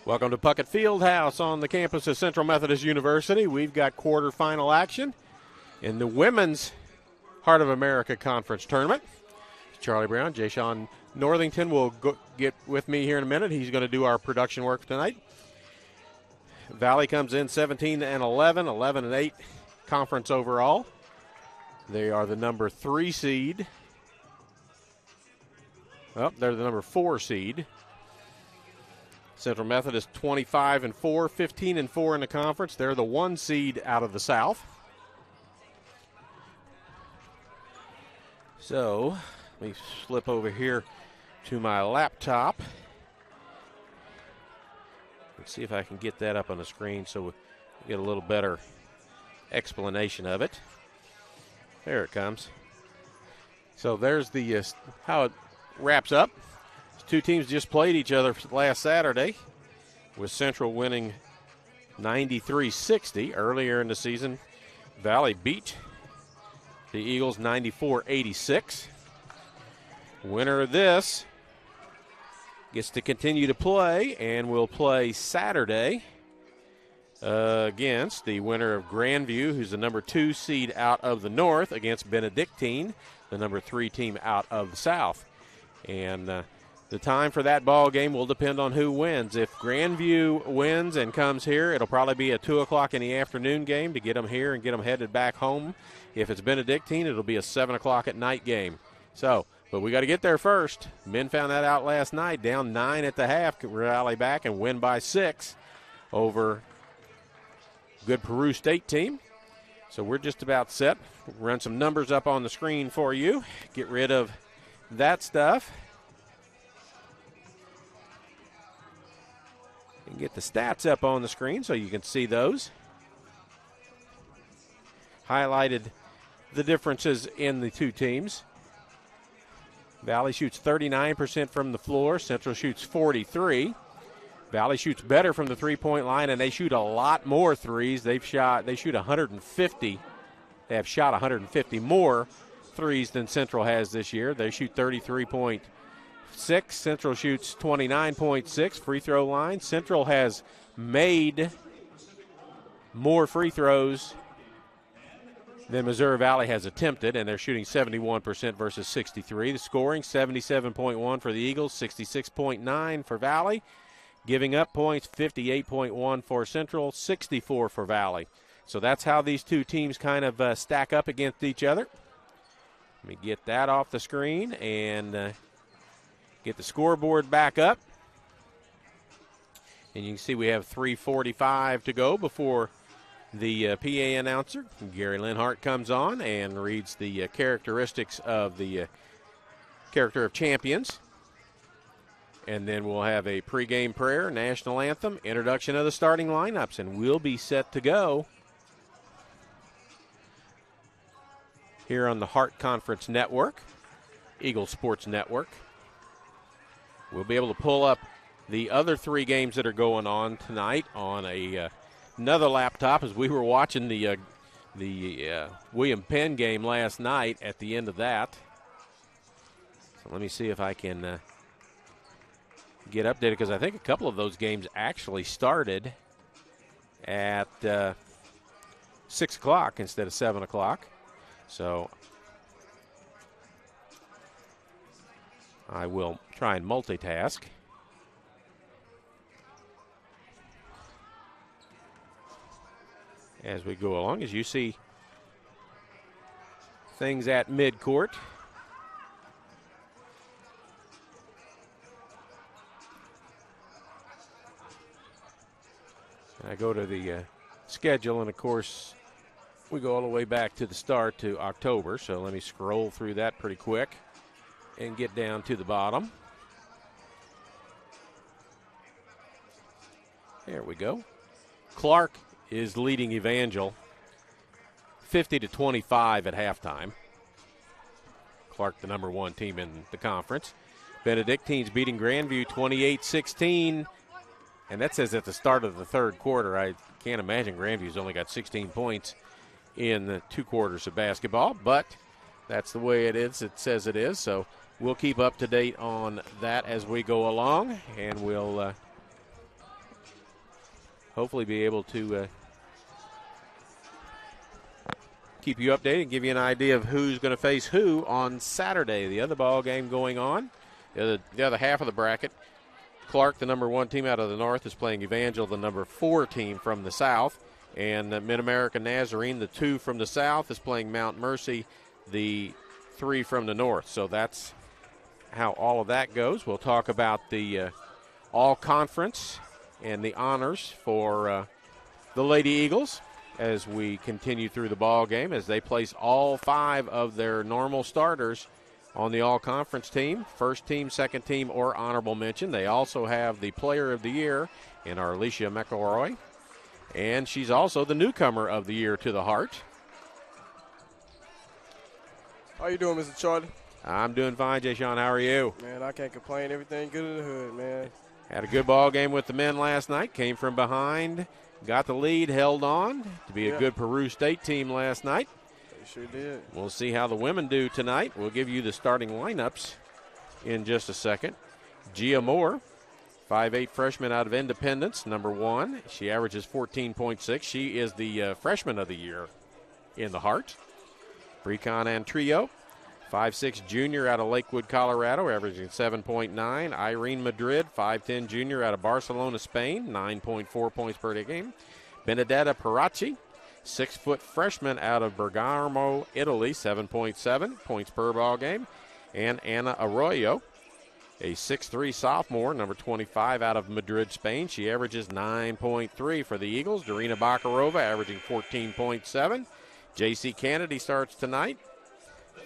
Welcome to Puckett Fieldhouse on the campus of Central Methodist University. We've got quarterfinal action in the Women's Heart of America Conference Tournament. Charlie Brown, Jay Sean Northington will get with me here in a minute. He's going to do our production work tonight. Valley comes in 17-11, 11-8 conference overall. They are the number 3 seed. Oh, they're the number 4 seed. Central Methodist 25-4, 15-4 in the conference. They're the 1 seed out of the South. So let me slip over here to my laptop. Let's see if I can get that up on the screen so we get a little better explanation of it. There it comes. So there's the how it wraps up. Two teams just played each other last Saturday, with Central winning 93-60. Earlier in the season, Valley beat the Eagles 94-86. Winner of this gets to continue to play and will play Saturday against the winner of Grandview, who's the number 2 seed out of the North, against Benedictine, the number 3 team out of the South. And the time for that ball game will depend on who wins. If Grandview wins and comes here, it'll probably be a 2 o'clock in the afternoon game to get them here and get them headed back home. If it's Benedictine, it'll be a 7 o'clock at night game. But we got to get there first. Men found that out last night, down 9 at the half, could rally back and win by 6 over good Peru State team. So we're just about set. Run some numbers up on the screen for you. Get rid of that stuff. And get the stats up on the screen so you can see those. Highlighted the differences in the two teams. Valley shoots 39% from the floor. Central shoots 43%. Valley shoots better from the three-point line, and they shoot a lot more threes. They shoot 150. They have shot 150 more threes than Central has this year. They shoot 33.6. Central shoots 29.6 free throw line. Central has made more free throws than Missouri Valley has attempted, and they're shooting 71% versus 63. The scoring, 77.1 for the Eagles, 66.9 for Valley. Giving up points, 58.1 for Central, 64 for Valley. So that's how these two teams kind of stack up against each other. Let me get that off the screen and get the scoreboard back up. And you can see we have 3:45 to go before the PA announcer, Gary Linhart, comes on and reads the characteristics of the character of champions. And then we'll have a pregame prayer, national anthem, introduction of the starting lineups, and we'll be set to go here on the Hart Conference Network, Eagle Sports Network. We'll be able to pull up the other 3 games that are going on tonight on another laptop, as we were watching the William Penn game last night at the end of that. So let me see if I can get updated, because I think a couple of those games actually started at 6 o'clock instead of 7 o'clock. So I will try and multitask. As we go along, as you see things at midcourt. I go to the schedule, and of course we go all the way back to the start to October, so let me scroll through that pretty quick and get down to the bottom. There we go. Clark is leading Evangel 50-25 at halftime. Clark, the number 1 team in the conference. Benedictine's beating Grandview 28-16, and that says at the start of the third quarter. I can't imagine Grandview's only got 16 points in the 2 quarters of basketball, but that's the way it is. It says it is, so we'll keep up to date on that as we go along, and we'll hopefully be able to keep you updated and give you an idea of who's going to face who on Saturday. The other ball game going on, the other half of the bracket, Clark, the number 1 team out of the north, is playing Evangel, the number 4 team from the south. And Mid-America Nazarene, the 2 from the south, is playing Mount Mercy, the 3 from the north. So that's how all of that goes. We'll talk about the all-conference and the honors for the Lady Eagles as we continue through the ball game, as they place all 5 of their normal starters on the all-conference team, first team, second team, or honorable mention. They also have the player of the year in Arlicia McElroy, and she's also the newcomer of the year to the Heart. How you doing, Mr. Charlie? I'm doing fine, Jay Sean. How are you? Man, I can't complain. Everything good in the hood, man. Had a good ball game with the men last night. Came from behind, got the lead, held on to be a good Peru State team last night. They sure did. We'll see how the women do tonight. We'll give you the starting lineups in just a second. Gia Moore, 5'8" freshman out of Independence, number 1. She averages 14.6. She is the freshman of the year in the Heart. Brecon Antrio, 5'6" junior out of Lakewood, Colorado, averaging 7.9. Irene Madrid, 5'10" junior out of Barcelona, Spain, 9.4 points per game. Benedetta Paracci, 6-foot freshman out of Bergamo, Italy, 7.7 points per ball game. And Anna Arroyo, a 6'3" sophomore, number 25 out of Madrid, Spain. She averages 9.3 for the Eagles. Darina Bakarova averaging 14.7. J.C. Kennedy starts tonight.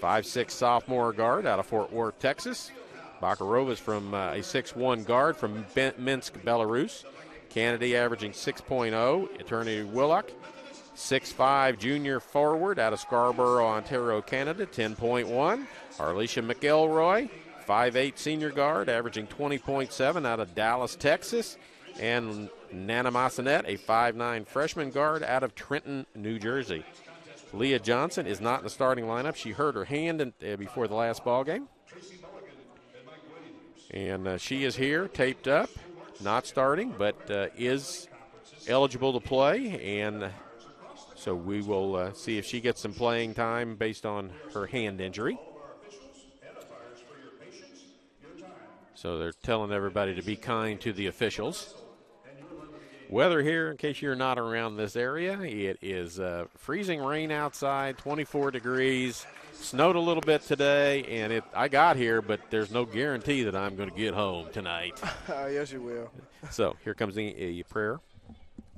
5'6" sophomore guard out of Fort Worth, Texas. Bakarova is from a 6'1" guard from Minsk, Belarus. Kennedy averaging 6.0. Eternity Willock, 6'5" junior forward out of Scarborough, Ontario, Canada, 10.1. Arlicia McElroy, 5'8" senior guard, averaging 20.7 out of Dallas, Texas. And Nana Massanet, a 5'9" freshman guard out of Trenton, New Jersey. Leah Johnson is not in the starting lineup. She hurt her hand before the last ball game. And she is here, taped up, not starting, but is eligible to play. And so we will see if she gets some playing time based on her hand injury. So they're telling everybody to be kind to the officials. Weather here, in case you're not around this area, it is freezing rain outside, 24 degrees. Snowed a little bit today, and I got here, but there's no guarantee that I'm going to get home tonight. Yes, you will. So here comes the prayer.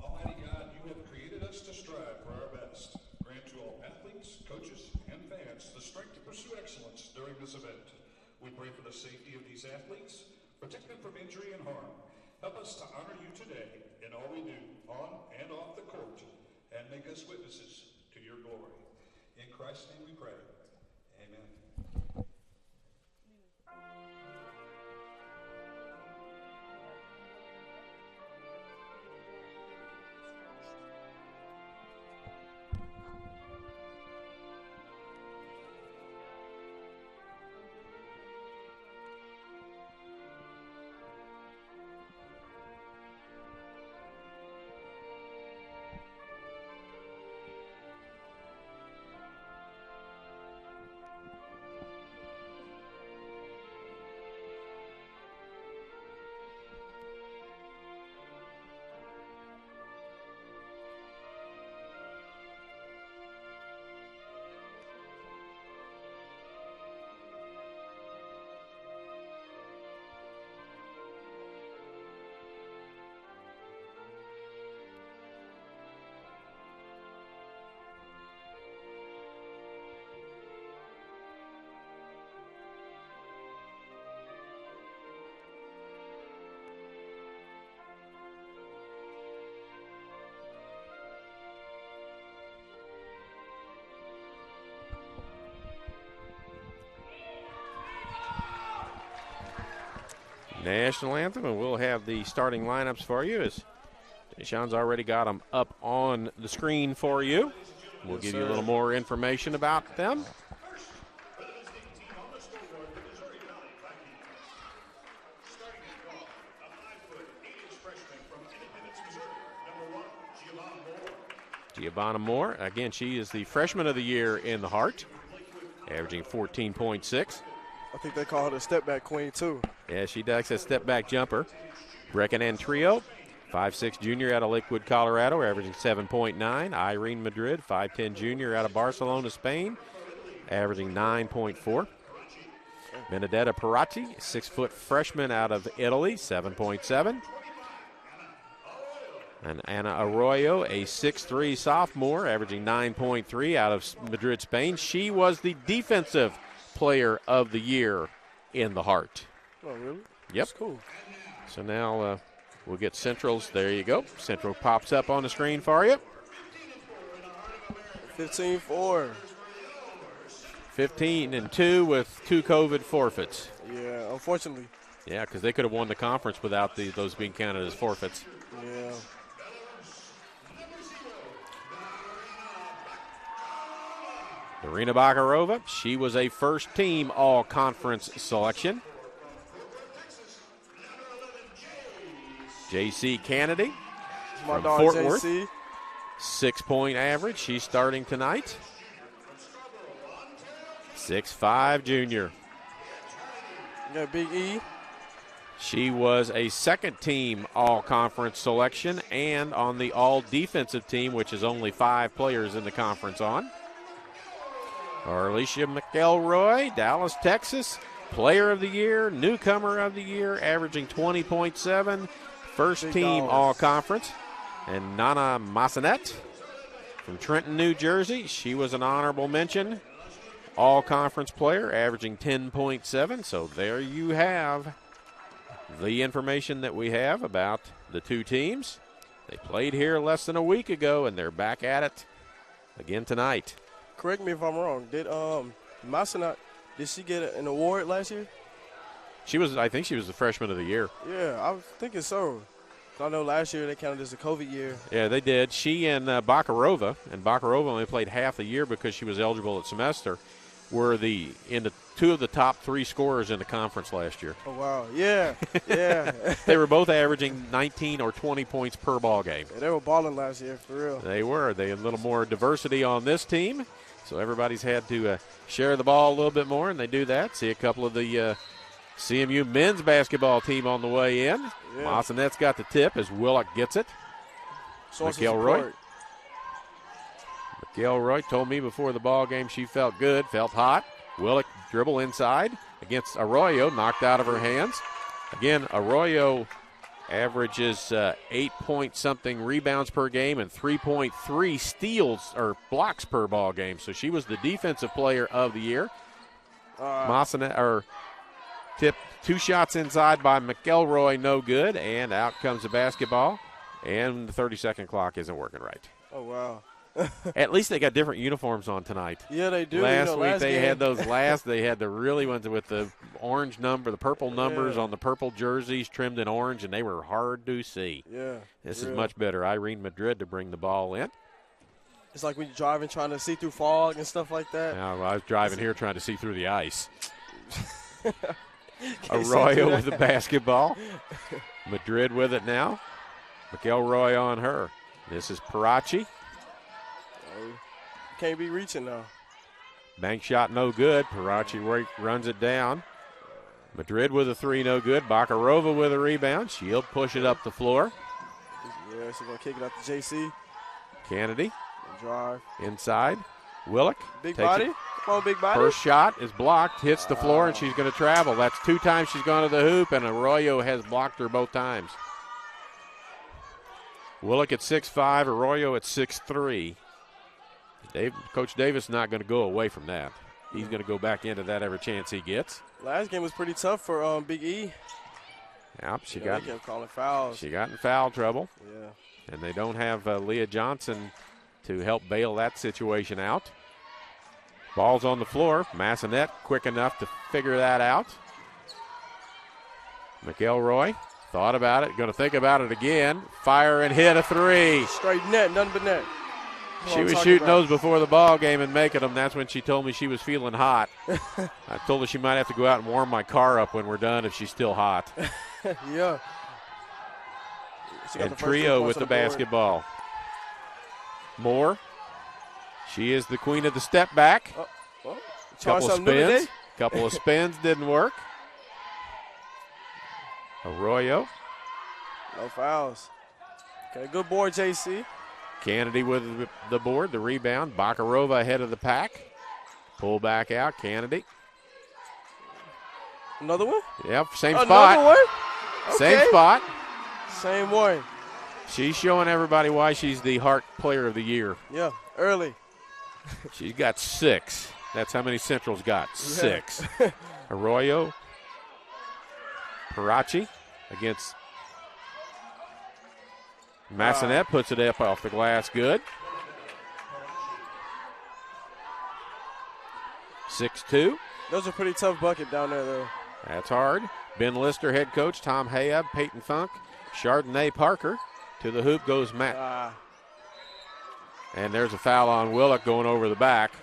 Almighty God, you have created us to strive for our best. Grant to all athletes, coaches, and fans the strength to pursue excellence during this event. We pray for the safety of these athletes, protect them from injury and harm. Help us to honor you today in all we do, on and off the court, and make us witnesses to your glory. In Christ's name we pray. Amen. National anthem, and we'll have the starting lineups for you as Sean's already got them up on the screen for you. We'll give you a little more information about them. Giovanna Moore, again, she is the freshman of the year in the Heart, averaging 14.6. I think they call her the step back queen, too. Yeah, she does a step back jumper. Brecken Trio, 5'6 junior out of Lakewood, Colorado, averaging 7.9. Irene Madrid, 5'10 junior out of Barcelona, Spain, averaging 9.4. Benedetta Parati, 6-foot freshman out of Italy, 7.7. And Ana Arroyo, a 6'3 sophomore, averaging 9.3 out of Madrid, Spain. She was the defensive player of the year in the Heart. Oh, really? Yep. That's cool. So now we'll get Central's. There you go. Central pops up on the screen for you. 15-4. 15-2 with 2 COVID forfeits. Yeah, unfortunately. Yeah, because they could have won the conference without those being counted as forfeits. Yeah. Irina Bakarova, she was a first-team all-conference selection. J.C. Kennedy My from dog Fort JC. Worth, 6-point average. She's starting tonight. 6'5 junior. You got Big E. She was a second-team all-conference selection and on the all-defensive team, which is only 5 players in the conference on. Alicia McElroy, Dallas, Texas, player of the year, newcomer of the year, averaging 20.7, first-team all-conference. And Nana Massanet from Trenton, New Jersey, she was an honorable mention, all-conference player, averaging 10.7. So there you have the information that we have about the 2 teams. They played here less than a week ago, and they're back at it again tonight. Correct me if I'm wrong. Did Massanet, did she get an award last year? I think she was the freshman of the year. Yeah, I was thinking so. I know last year they counted as a COVID year. Yeah, they did. She and Bakarova only played half the year because she was eligible at semester, were in the 2 of the top 3 scorers in the conference last year. Oh, wow. Yeah, yeah. They were both averaging 19 or 20 points per ball game. Yeah, they were balling last year, for real. They were. They had a little more diversity on this team, so everybody's had to share the ball a little bit more, and they do that. See a couple of the CMU men's basketball team on the way in. Yeah. Massanet's got the tip as Willock gets it. Source of McElroy. support. McElroy told me before the ball game she felt good, felt hot. Willock dribble inside against Arroyo, knocked out of her hands. Again, Arroyo averages 8-point-something rebounds per game and 3.3 steals or blocks per ball game. So she was the defensive player of the year. Massanet tipped 2 shots inside by McElroy, no good, and out comes the basketball. And the 30-second clock isn't working right. Oh, wow. At least they got different uniforms on tonight. Yeah, they do. Last week they game. had those they had the really ones with the orange number, the purple numbers on the purple jerseys trimmed in orange, and they were hard to see. Yeah. This is much better. Irene Madrid to bring the ball in. It's like when you're driving trying to see through fog and stuff like that. Now, I was driving here trying to see through the ice. Arroyo with the basketball. Madrid with it now. McElroy on her. This is Parachi. Can't be reaching now. Bank shot no good. Parachi runs it down. Madrid with a 3, no good. Bakarova with a rebound. She'll push it up the floor. Yeah, she's going to kick it out to JC. Kennedy. Drive. Inside. Willock. Big body. Come on, big body. First shot is blocked, hits the floor, and she's going to travel. That's 2 times she's gone to the hoop, and Arroyo has blocked her both times. Willock at 6'5", Arroyo at 6'3". Coach Davis not going to go away from that. He's going to go back into that every chance he gets. Last game was pretty tough for Big E. Yep, she They kept calling fouls. She got in foul trouble. Yeah. And they don't have Leah Johnson to help bail that situation out. Ball's on the floor. Massanet quick enough to figure that out. McElroy thought about it, going to think about it again. Fire and hit a 3. Straight net, nothing but net. She was shooting those before the ball game and making them. That's when she told me she was feeling hot. I told her she might have to go out and warm my car up when we're done if she's still hot. Yeah. And Trio with the basketball. Moore. She is the queen of the step back. Couple of spins. Couple of spins didn't work. Arroyo. No fouls. Okay, good board, JC. Kennedy with the board, the rebound. Bakarova ahead of the pack. Pull back out, Kennedy. Another one? Yep, same Another spot. One? Okay. Same spot. Same one. She's showing everybody why she's the Hart Player of the Year. Yeah, early. She's got 6. That's how many Central's got. 6. Arroyo. Parachi against Massanet. Puts it up off the glass. Good. 6-2. Those are pretty tough bucket down there, though. That's hard. Ben Lister, head coach. Tom Hayab, Peyton Funk, Chardonnay Parker. To the hoop goes Matt. And there's a foul on Willock going over the back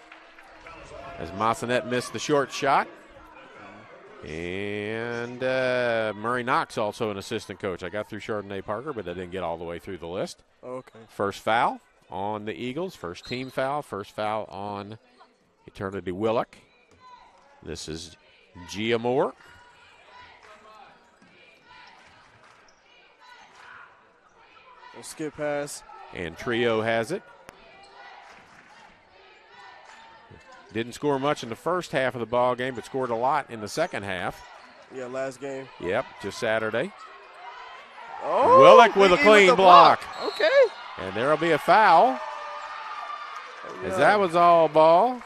as Massanet missed the short shot. And Murray Knox, also an assistant coach. I got through Chardonnay Parker, but I didn't get all the way through the list. Okay. First foul on the Eagles. First team foul. First foul on Eternity Willock. This is Gia Moore. Skip pass. And Trio has it. Didn't score much in the first half of the ball game, but scored a lot in the second half. Yeah, last game. Yep, just Saturday. Oh, Willock with a clean block. Okay. And there'll be a foul. As that was all ball.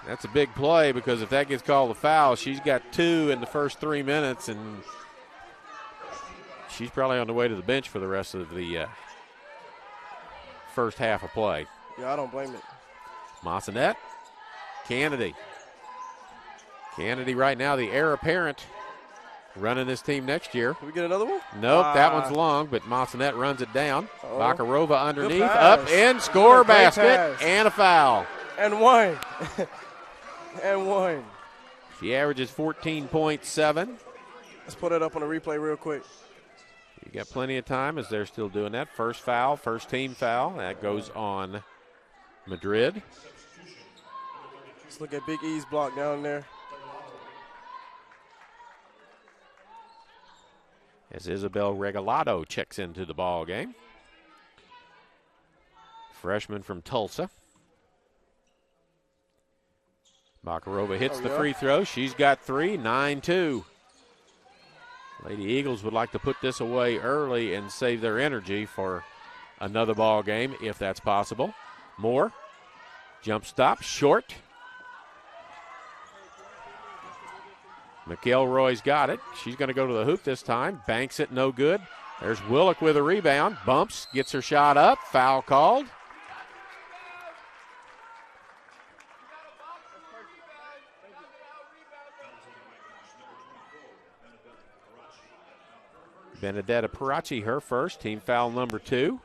That's a big play because if that gets called a foul, she's got 2 in the first 3 minutes, and she's probably on the way to the bench for the rest of the first half of play. Yeah, I don't blame it. Massanet. Kennedy. Kennedy right now the heir apparent running this team next year. Can we get another one? Nope, that one's long, but Massanet runs it down. Bakarova underneath, pass. up and score basket, pass. and a foul. And one. And one. She averages 14.7. Let's put it up on the replay real quick. You got plenty of time as they're still doing that. First foul, first team foul. That goes on Madrid. Let's look at Big E's block down there. As Isabel Regalado checks into the ball game. Freshman from Tulsa. Bakarova hits the free throw. She's got 3, 9-2. Lady Eagles would like to put this away early and save their energy for another ball game, if that's possible. Moore, jump stop, short. McElroy's got it. She's going to go to the hoop this time. Banks it, no good. There's Willock with a rebound. Bumps, gets her shot up. Foul called. Benedetta Parachi, her first. Team foul number 2.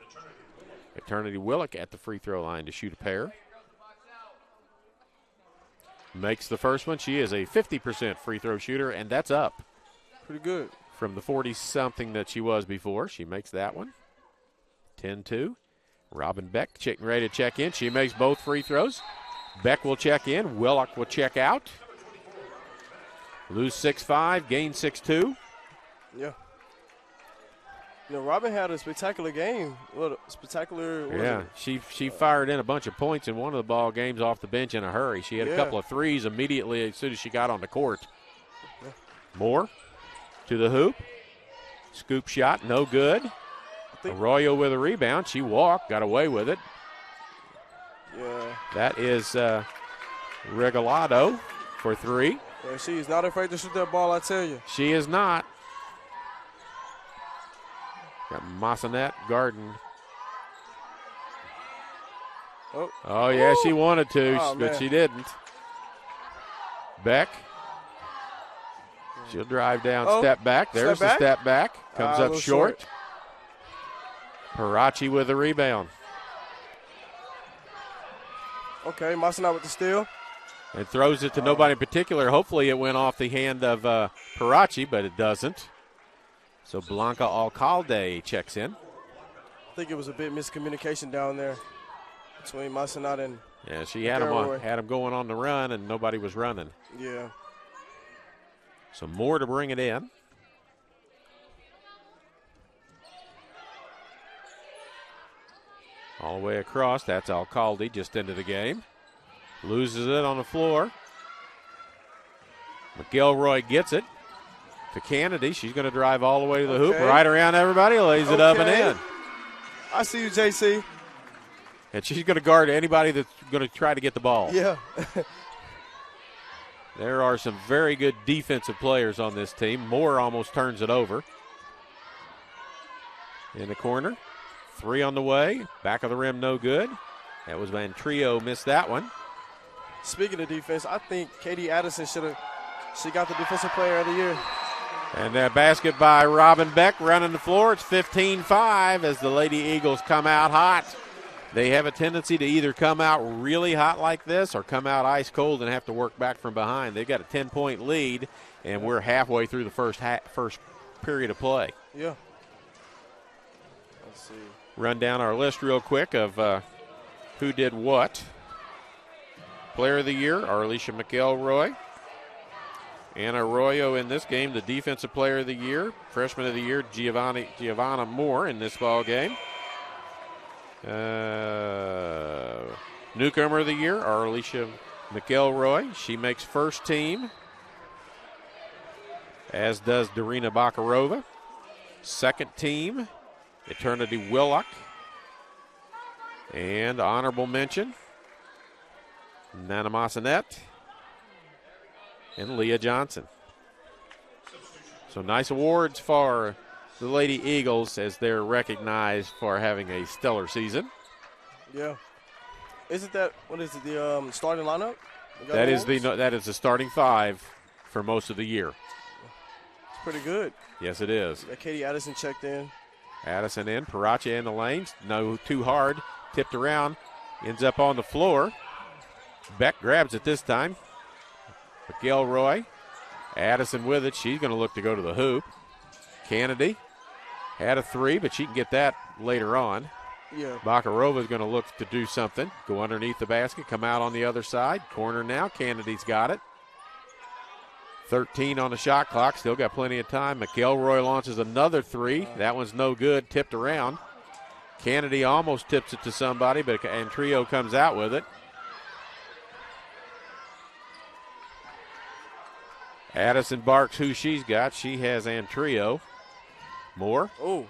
Eternity Willock at the free throw line to shoot a pair. Makes the first one. She is a 50% free throw shooter, and that's up. Pretty good. From the 40-something that she was before. She makes that one. 10-2. Robin Beck ready to check in. She makes both free throws. Beck will check in. Willock will check out. Lose 6-5, gain 6-2. Yeah. You know, Robin had a spectacular game. She fired in a bunch of points in one of the ball games off the bench in a hurry. She had a couple of threes immediately as soon as she got on the court. Yeah. Moore to the hoop. Scoop shot, no good. Arroyo with a rebound. She walked, got away with it. Yeah. That is Regalado for 3. Yeah, she's not afraid to shoot that ball, I tell you. She is not. Got Massanet Garden. Oh yeah, she wanted to, but she didn't. Beck. She'll drive down, step back. There's the step back. Comes up short. Parachi with a rebound. Okay, Massanet with the steal. And throws it to nobody in particular. Hopefully it went off the hand of Parachi, but it doesn't. So Blanca Alcalde checks in. I think it was a bit miscommunication down there. between Masonat and Yeah, she had him going on the run, and nobody was running. Yeah. So Moore to bring it in. All the way across. That's Alcalde just into the game. Loses it on the floor. McElroy gets it to Kennedy. She's going to drive all the way to the hoop, right around everybody, lays it up and in. I see you, JC. And she's going to guard anybody that's going to try to get the ball. Yeah. There are some very good defensive players on this team. Moore almost turns it over. In the corner. 3 on the way. Back of the rim, no good. That was Van Trio, missed that one. Speaking of defense, I think Katie Addison she got the Defensive Player of the Year. And that basket by Robin Beck running the floor. It's 15-5 as the Lady Eagles come out hot. They have a tendency to either come out really hot like this or come out ice cold and have to work back from behind. They've got a 10-point lead, and we're halfway through the first period of play. Yeah. Let's see. Run down our list real quick of who did what. Player of the Year, Arlisha McElroy. Anna Arroyo in this game, the Defensive Player of the Year. Freshman of the Year, Giovanna Moore in this ball game. Newcomer of the Year, Arlisha McElroy. She makes first team, as does Darina Bakarova. Second team, Eternity Willock. And honorable mention, Nana Massanet and Leah Johnson. So nice awards for the Lady Eagles as they're recognized for having a stellar season. Yeah. Isn't that, what is it, the starting lineup? That is the starting 5 for most of the year. It's pretty good. Yes, it is. Yeah, Katie Addison checked in. Addison in, Paracha in the lanes. No, too hard. Tipped around. Ends up on the floor. Beck grabs it this time. McElroy. Addison with it. She's going to look to go to the hoop. Kennedy had a 3, but she can get that later on. Yeah. Bakarova is going to look to do something. Go underneath the basket, come out on the other side. Corner now. Kennedy's got it. 13 on the shot clock. Still got plenty of time. McElroy launches another 3. That one's no good. Tipped around. Kennedy almost tips it to somebody, but Trio comes out with it. Addison barks who she's got. She has Antrio. Moore. Oh.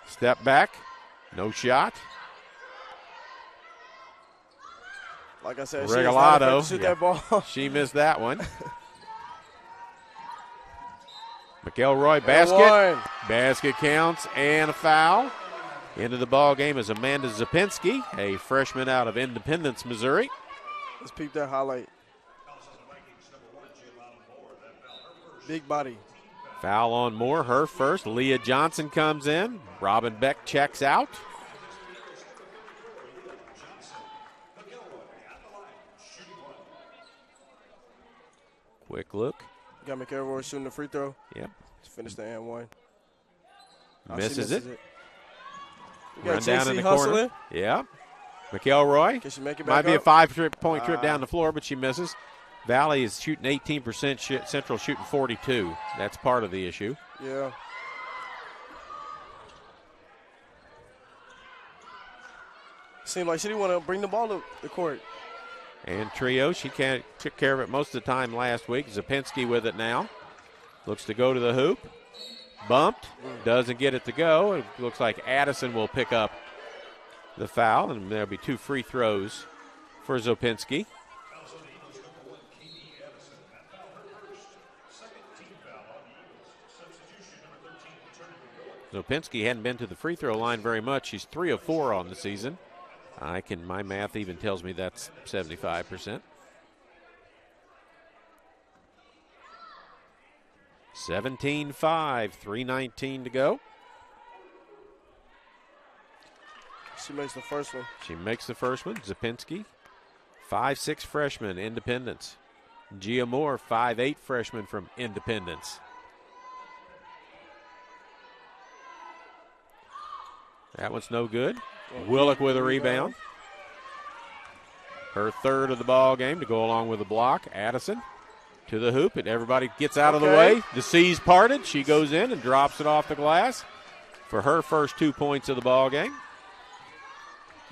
Step back. No shot. Like I said, Regalado. Shoot that ball. She missed that one. McElroy basket. Basket counts and a foul. Into the ball game is Amanda Zapinski, a freshman out of Independence, Missouri. Let's peep that highlight. Big body. Foul on Moore, her first. Leah Johnson comes in. Robin Beck checks out. Quick look. Got McElroy shooting the free throw. Yep. Let's finish the and one. Misses it. Run down in the corner. Yeah. McElroy. Can she make it back Might be a up? 5-point trip down the floor, but she misses. Valley is shooting 18%, Central shooting 42. That's part of the issue. Yeah. Seemed like she didn't want to bring the ball to the court. And Trio, she took care of it most of the time last week. Zapinski with it now. Looks to go to the hoop. Bumped. Doesn't get it to go. It looks like Addison will pick up the foul, and there'll be 2 free throws for Zapinski. Zapinski hadn't been to the free throw line very much. She's 3 of 4 on the season. My math even tells me that's 75%. 17-5, 3:19 to go. She makes the first one. She makes the first one. Zapinski, 5'6" freshman, Independence. Gia Moore, 5'8" freshman from Independence. That one's no good. Willock with a rebound. Her third of the ball game to go along with the block. Addison to the hoop, and everybody gets out of the way. The C's parted. She goes in and drops it off the glass for her first 2 points of the ball game.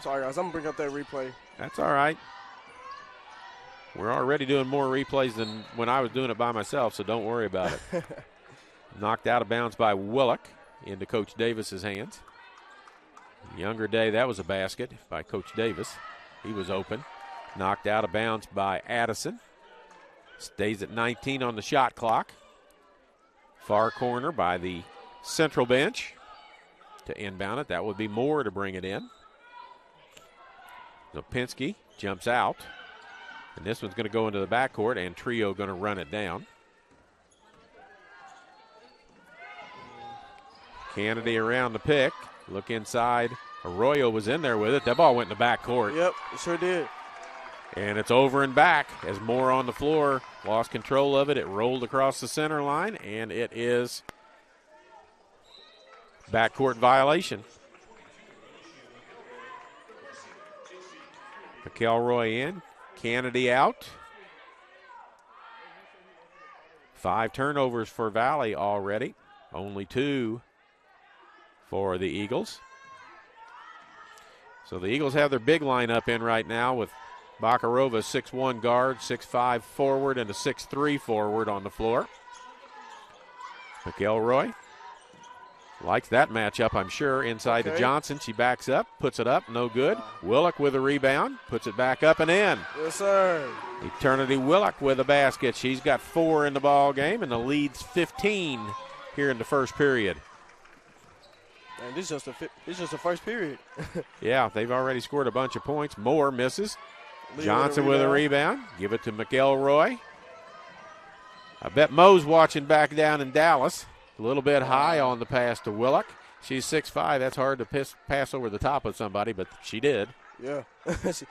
Sorry, guys. I'm going to bring up that replay. That's all right. We're already doing more replays than when I was doing it by myself, so don't worry about it. Knocked out of bounds by Willock into Coach Davis's hands. Younger day, that was a basket by Coach Davis. He was open. Knocked out of bounds by Addison. Stays at 19 on the shot clock. Far corner by the central bench to inbound it. That would be Moore to bring it in. Zopinski jumps out. And this one's going to go into the backcourt, and Trio going to run it down. Kennedy around the pick. Look inside. Arroyo was in there with it. That ball went in the backcourt. Yep, it sure did. And it's over and back as Moore on the floor lost control of it. It rolled across the center line, and it is backcourt violation. McElroy in. Kennedy out. 5 turnovers for Valley already. Only 2 for the Eagles. So the Eagles have their big lineup in right now with Bakarova, 6'1 guard, 6'5 forward, and a 6'3 forward on the floor. McElroy likes that matchup, I'm sure. Inside to Johnson. She backs up, puts it up, no good. Willock with a rebound, puts it back up and in. Yes, sir. Eternity Willock with a basket. She's got 4 in the ball game, and the lead's 15 here in the first period. And this is just the first period. Yeah, they've already scored a bunch of points. Moore misses. Johnson with a rebound. Give it to McElroy. I bet Mo's watching back down in Dallas. A little bit high on the pass to Willock. She's 6'5". That's hard to pass over the top of somebody, but she did. Yeah, she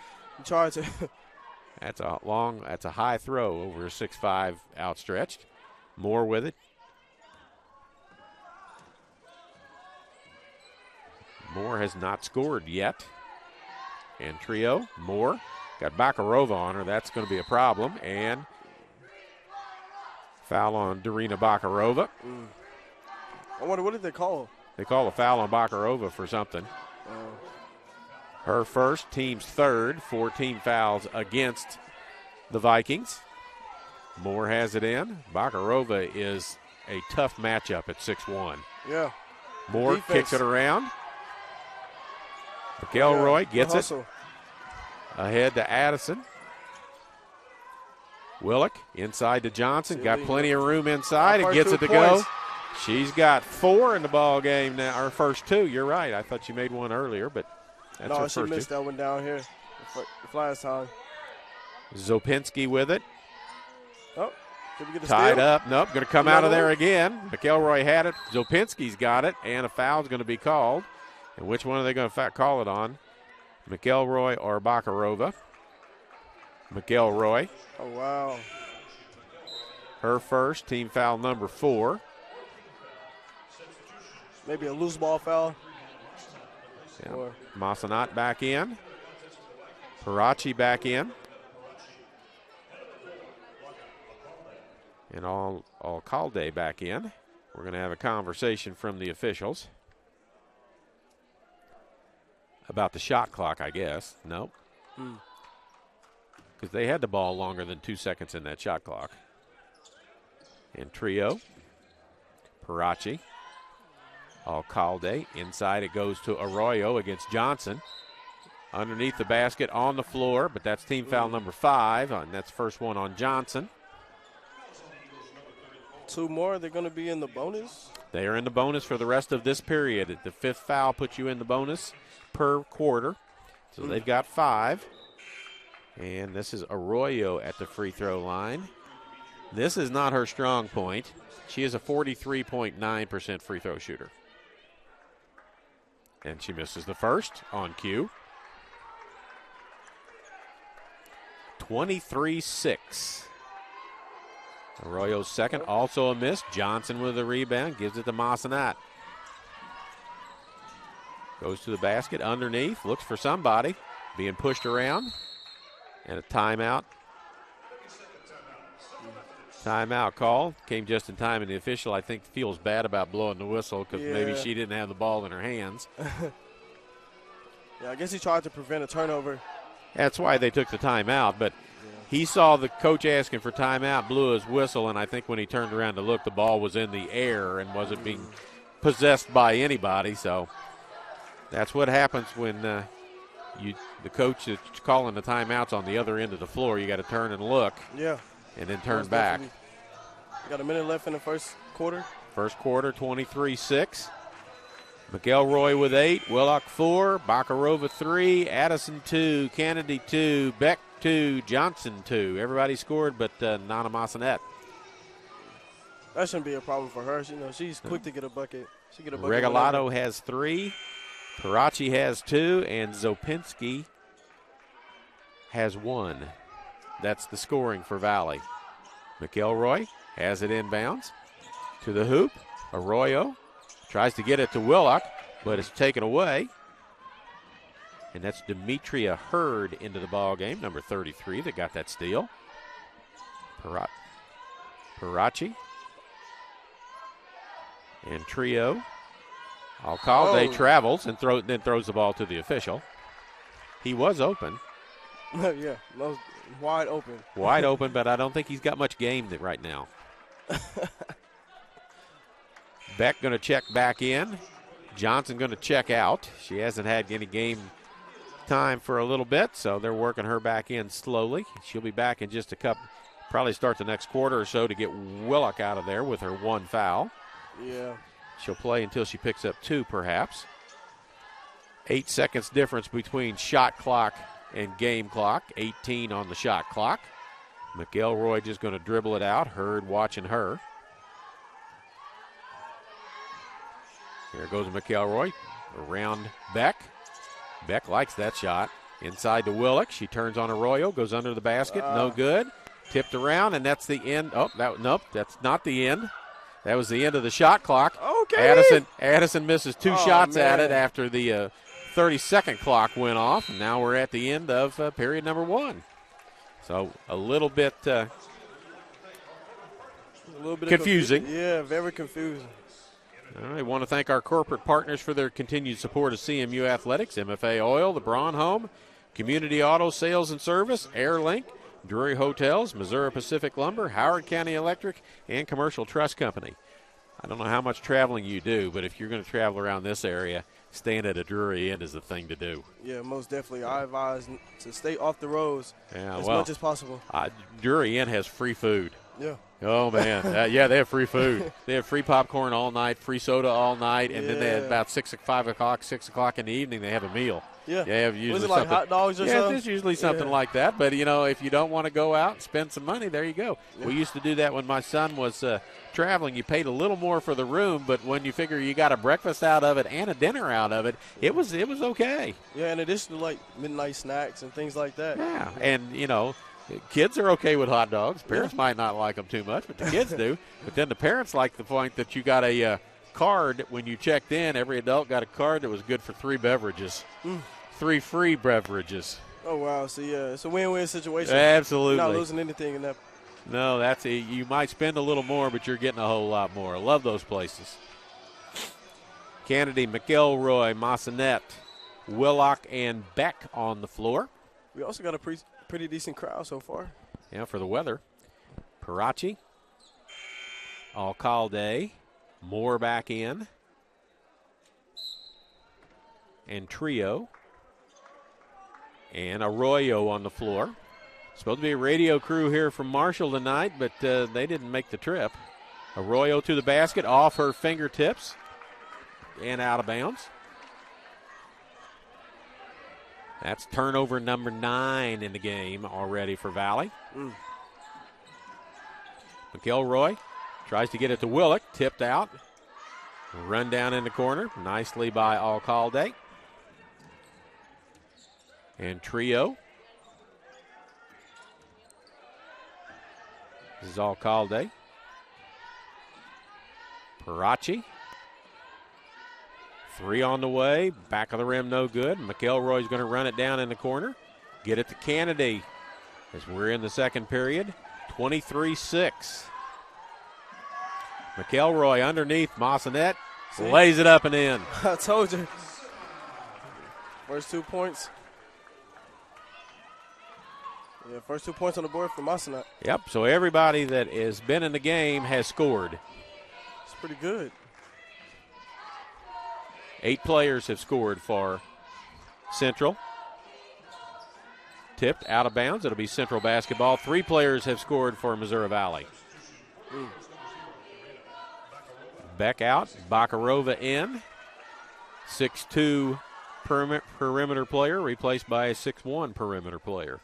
tried to. That's a high throw over a 6'5" outstretched. Moore with it. Moore has not scored yet. And Trio, Moore, got Bakarova on her. That's going to be a problem. And foul on Darina Bakarova. I wonder, what did they call? They call a foul on Bakarova for something. Her first, team's third, 14 fouls against the Vikings. Moore has it in. Bakarova is a tough matchup at 6'1". Yeah. Moore Defense. kicks it around. McElroy gets it. Ahead to Addison. Willock inside to Johnson. Got plenty of room inside and gets it to go. She's got 4 in the ball game now. Our first 2. You're right. I thought she made one earlier, but that's her first 2. No, she missed that one down here last time. Zopinski with it. Oh, did we get a Tied steal? up. Nope, going to come out of there again. McElroy had it. Zopinski's got it, and a foul's going to be called. And which one are they going to call it on? McElroy or Bakarova? McElroy. Oh, wow. Her first, team foul number 4. Maybe a loose ball foul. Yeah. Massanat back in. Parachi back in. And Alcalde back in. We're going to have a conversation from the officials about the shot clock, I guess. Nope. Because they had the ball longer than 2 seconds in that shot clock. And Trio. Parachi. Alcalde. Inside it goes to Arroyo against Johnson. Underneath the basket on the floor, but that's team foul number 5, and that's first one on Johnson. 2 more, they're going to be in the bonus? They are in the bonus for the rest of this period. The 5th foul puts you in the bonus per quarter. So they've got 5. And this is Arroyo at the free throw line. This is not her strong point. She is a 43.9% free throw shooter. And she misses the first on cue. 23-6. Arroyo's second, also a miss. Johnson with a rebound, gives it to Massanat. Goes to the basket underneath, looks for somebody, being pushed around. And a timeout. Timeout call. Came just in time, and the official, I think, feels bad about blowing the whistle because maybe she didn't have the ball in her hands. Yeah, I guess he tried to prevent a turnover. That's why they took the timeout, but he saw the coach asking for timeout, blew his whistle, and I think when he turned around to look, the ball was in the air and wasn't being possessed by anybody. So that's what happens when the coach is calling the timeouts on the other end of the floor. You got to turn and look. Yeah. And then turn back. Got a minute left in the first quarter. First quarter, 23-6. McElroy with 8, Willock 4, Bakarova 3, Addison 2, Kennedy 2, Beck 2, Johnson 2. Everybody scored but Nana Massanet. That shouldn't be a problem for her. She's quick to get a bucket. She get a bucket. Regalado has 3, Parachi has 2, and Zopinski has 1. That's the scoring for Valley. McElroy has it inbounds to the hoop. Arroyo tries to get it to Willock, but it's taken away. And that's Demetria Hurd into the ball game, number 33, that got that steal. Parachi. And Trio. Alcalde travels and then throws the ball to the official. He was open. Yeah, wide open. Wide open, but I don't think he's got much game right now. Beck going to check back in. Johnson going to check out. She hasn't had any game time for a little bit, so they're working her back in slowly. She'll be back in just a couple, probably start the next quarter or so to get Willock out of there with her 1 foul. Yeah. She'll play until she picks up 2, perhaps. 8 seconds difference between shot clock and game clock. 18 on the shot clock. McElroy just going to dribble it out. Hurd watching her. Here goes McElroy around Beck. Beck likes that shot. Inside to Willock. She turns on Arroyo, goes under the basket. No good. Tipped around, and that's the end. Nope, that's not the end. That was the end of the shot clock. Okay. Addison misses 2 shots at it after the 30-second clock went off, and now we're at the end of period number 1. So a little bit confusing. Yeah, very confusing. All right, I want to thank our corporate partners for their continued support of CMU Athletics, MFA Oil, the Braun Home, Community Auto Sales and Service, AirLink, Drury Hotels, Missouri Pacific Lumber, Howard County Electric, and Commercial Trust Company. I don't know how much traveling you do, but if you're going to travel around this area, staying at a Drury Inn is the thing to do. Yeah, most definitely. I advise to stay off the roads as much as possible. Drury Inn has free food. Yeah. Oh, man. Yeah, they have free food. They have free popcorn all night, free soda all night, and then they have about 6 o'clock in the evening, they have a meal. Yeah. They have usually was it like hot dogs or something? Yeah, it's usually something like that. But, if you don't want to go out and spend some money, there you go. Yeah. We used to do that when my son was traveling. You paid a little more for the room, but when you figure you got a breakfast out of it and a dinner out of it, it was okay. Yeah, in addition to, like, midnight snacks and things like that. Yeah, and, kids are okay with hot dogs. Parents might not like them too much, but the kids do. But then the parents like the point that you got a card when you checked in. Every adult got a card that was good for 3 beverages. 3 free beverages. Oh, wow. So, yeah, it's a win-win situation. Absolutely. You're not losing anything in that. No, you might spend a little more, but you're getting a whole lot more. I love those places. Kennedy, McElroy, Massanet, Willock, and Beck on the floor. We also got a pretty decent crowd so far. Yeah, for the weather. Parachi, Alcalde, Moore back in, and Trio, and Arroyo on the floor. Supposed to be a radio crew here from Marshall tonight, but they didn't make the trip. Arroyo to the basket, off her fingertips, and out of bounds. That's turnover number 9 in the game already for Valley. McElroy tries to get it to Willock, tipped out. Run down in the corner, nicely by Alcalde. And Trio. This is Alcalde. Parachi. 3 on the way. Back of the rim, no good. McElroy's going to run it down in the corner. Get it to Kennedy. as we're in the second period. 23-6. McElroy underneath. Massanet lays it up and in. I told you. First 2 points. Yeah, first 2 points on the board for Massanet. Yep, so everybody that has been in the game has scored. It's pretty good. 8 players have scored for Central. Tipped out of bounds. It'll be Central basketball. 3 players have scored for Missouri Valley. Beck out. Bakarova in. 6'2" perimeter player replaced by a 6'1" perimeter player.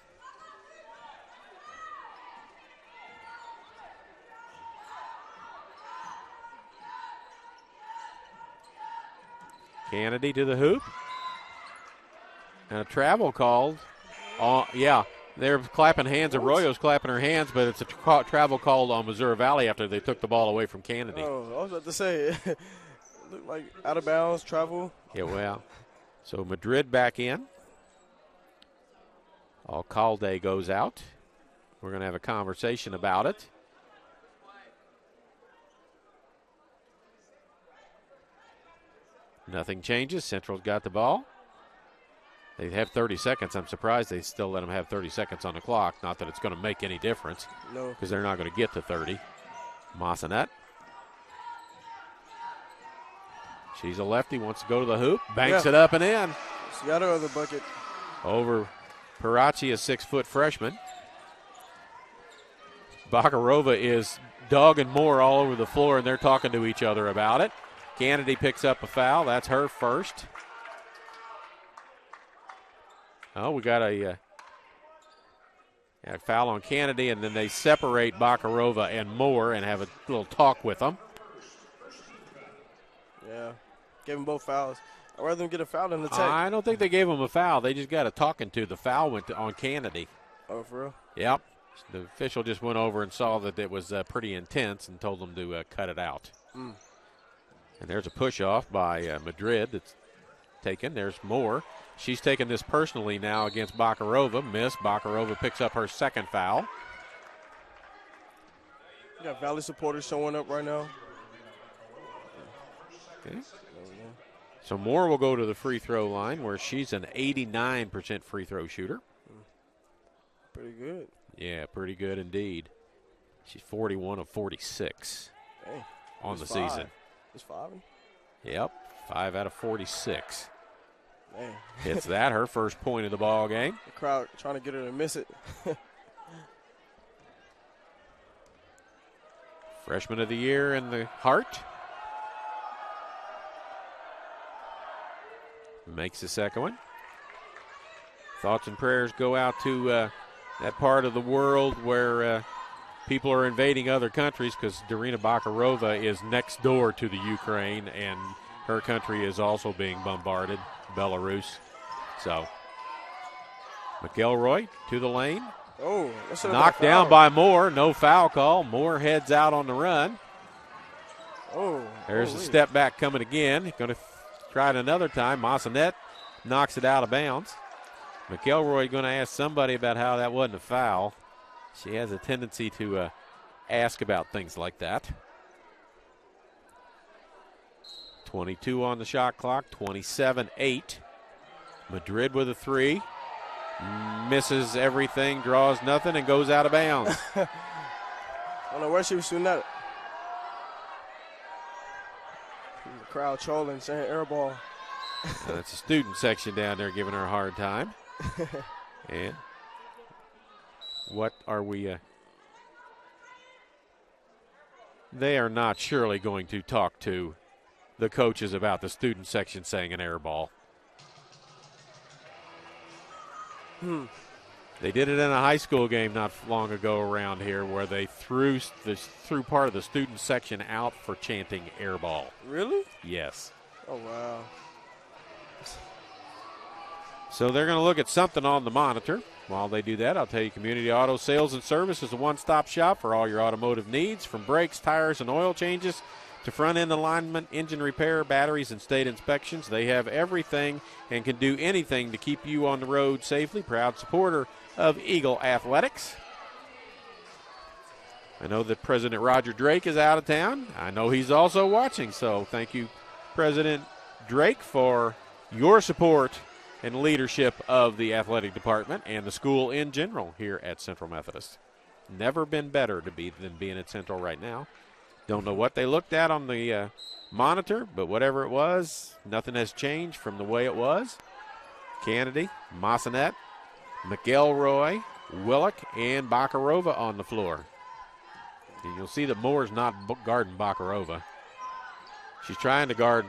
Kennedy to the hoop. And a travel called. Yeah, they're clapping hands. Arroyo's clapping her hands, but it's a travel called on Missouri Valley after they took the ball away from Kennedy. Oh, I was about to say, it looked like out of bounds, travel. Yeah, well, so Madrid back in. Alcalde goes out. We're going to have a conversation about it. Nothing changes. Central's got the ball. They have 30 seconds. I'm surprised they still let them have 30 seconds on the clock. Not that it's going to make any difference. No. Because they're not going to get to 30. Massanet. She's a lefty, wants to go to the hoop. Banks it up and in. She got her other bucket. Over Parachi, a 6-foot freshman. Bakarova is dogging Moore all over the floor, and they're talking to each other about it. Kennedy picks up a foul. That's her first. Oh, we got a foul on Kennedy, and then they separate Bakarova and Moore and have a little talk with them. Yeah, gave them both fouls. I'd rather them get a foul than the tech. I don't think they gave him a foul. They just got a talking to. The foul went on Kennedy. Oh, for real? Yep. The official just went over and saw that it was pretty intense and told them to cut it out. And there's a push-off by Madrid that's taken. There's Moore. She's taking this personally now against Bakarova. Miss. Bakarova picks up her second foul. You got Valley supporters showing up right now. Okay. So Moore will go to the free throw line where she's an 89% free throw shooter. Pretty good. Yeah, pretty good indeed. She's 41 of 46 on the season. It's 5. Yep, 5 out of 46. Man. Hits that, her first point of the ball game. The crowd trying to get her to miss it. Freshman of the year in the Hart. Makes the second one. Thoughts and prayers go out to that part of the world where people are invading other countries, because Darina Bakarova is next door to the Ukraine, and her country is also being bombarded, Belarus. So, McElroy to the lane. Oh, knocked down by Moore. No foul call. Moore heads out on the run. Oh, there's a step back coming again. Going to try it another time. Massanet knocks it out of bounds. McElroy going to ask somebody about how that wasn't a foul. She has a tendency to ask about things like that. 22 on the shot clock, 27-8. Madrid with a 3. Misses everything, draws nothing, and goes out of bounds. I don't know where she was shooting at. The crowd trolling, saying air ball. That's a student section down there giving her a hard time. And what are we? They are not surely going to talk to the coaches about the student section saying an air ball. They did it in a high school game not long ago around here where they threw part of the student section out for chanting air ball. Really? Yes. Oh, wow. So they're going to look at something on the monitor. While they do that, I'll tell you Community Auto Sales and Service is a one-stop shop for all your automotive needs, from brakes, tires, and oil changes to front-end alignment, engine repair, batteries, and state inspections. They have everything and can do anything to keep you on the road safely. Proud supporter of Eagle Athletics. I know that President Roger Drake is out of town. I know he's also watching, so thank you, President Drake, for your support and leadership of the athletic department and the school in general here at Central Methodist. Never been better than being at Central right now. Don't know what they looked at on the monitor, but whatever it was, nothing has changed from the way it was. Kennedy, Massanet, McElroy, Willock, and Bakarova on the floor. And you'll see that Moore's not guarding Bakarova. She's trying to guard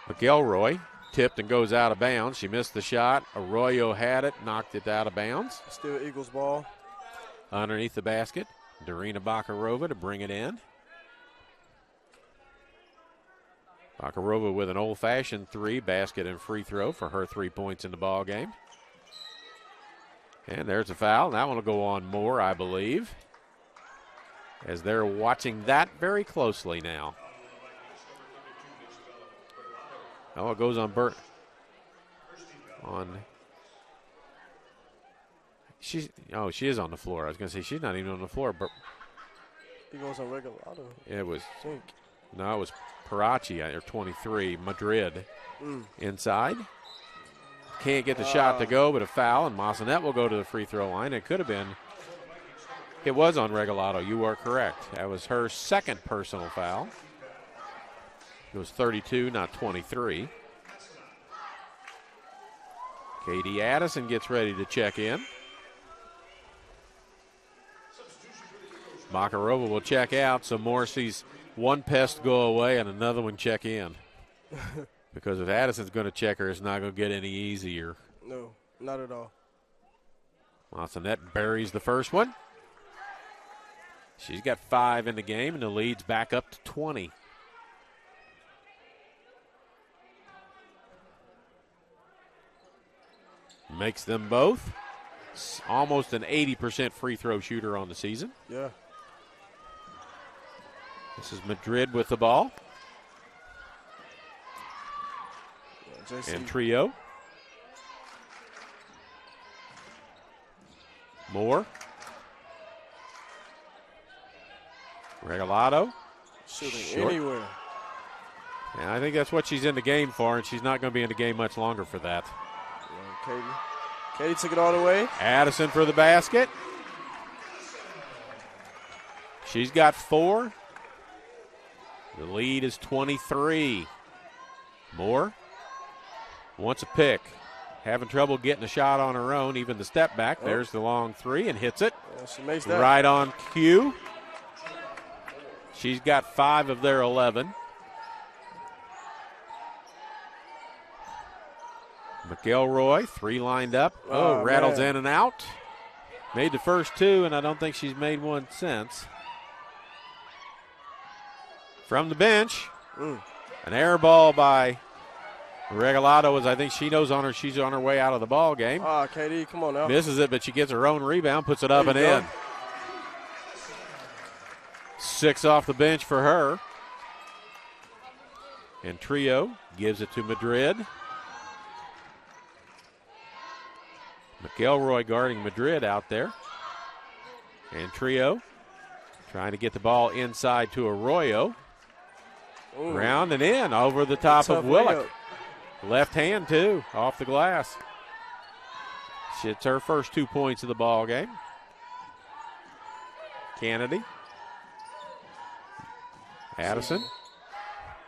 McElroy. Tipped and goes out of bounds. She missed the shot. Arroyo had it, knocked it out of bounds. Still Eagles ball. Underneath the basket, Darina Bakarova to bring it in. Bakarova with an old-fashioned 3, basket and free throw for her 3 points in the ball game. And there's a foul. That one will go on Moore, I believe, as they're watching that very closely now. Oh, it goes on Burt. She is on the floor. I was going to say she's not even on the floor. But He goes on Regalado. it was Parachi, or 23, Madrid inside. Can't get the shot to go, but a foul, and Massanet will go to the free throw line. It was on Regalado. You are correct. That was her second personal foul. It was 32, not 23. Katie Addison gets ready to check in. Bakarova will check out, so Moore sees one pest go away and another one check in. Because if Addison's going to check her, it's not going to get any easier. No, not at all. Massanet buries the first one. She's got 5 in the game, and the lead's back up to 20. Makes them both almost an 80% free throw shooter on the season. Yeah. This is Madrid with the ball. JC. And Trio. Moore. Regalado. Shooting Short. anywhere. And I think that's what she's in the game for, and she's not going to be in the game much longer for that. Yeah, Katie took it all the way. Addison for the basket. She's got 4. The lead is 23. Moore wants a pick. Having trouble getting a shot on her own, even the step back. Oh. There's the long 3 and hits it. Yeah, she makes that. Right on cue. She's got 5 of their 11. McElroy, 3 lined up. Rattles in and out. Made the first 2, and I don't think she's made one since. From the bench, an air ball by Regalado, as I think she knows she's on her way out of the ball game. KD, come on now. Misses it, but she gets her own rebound, puts it up and in. 6 off the bench for her. And Trio gives it to Madrid. McElroy guarding Madrid out there. And Trio trying to get the ball inside to Arroyo. Ooh. Round and in over the top of Willock. Left hand, too, off the glass. It's her first 2 points of the ball game. Kennedy. Addison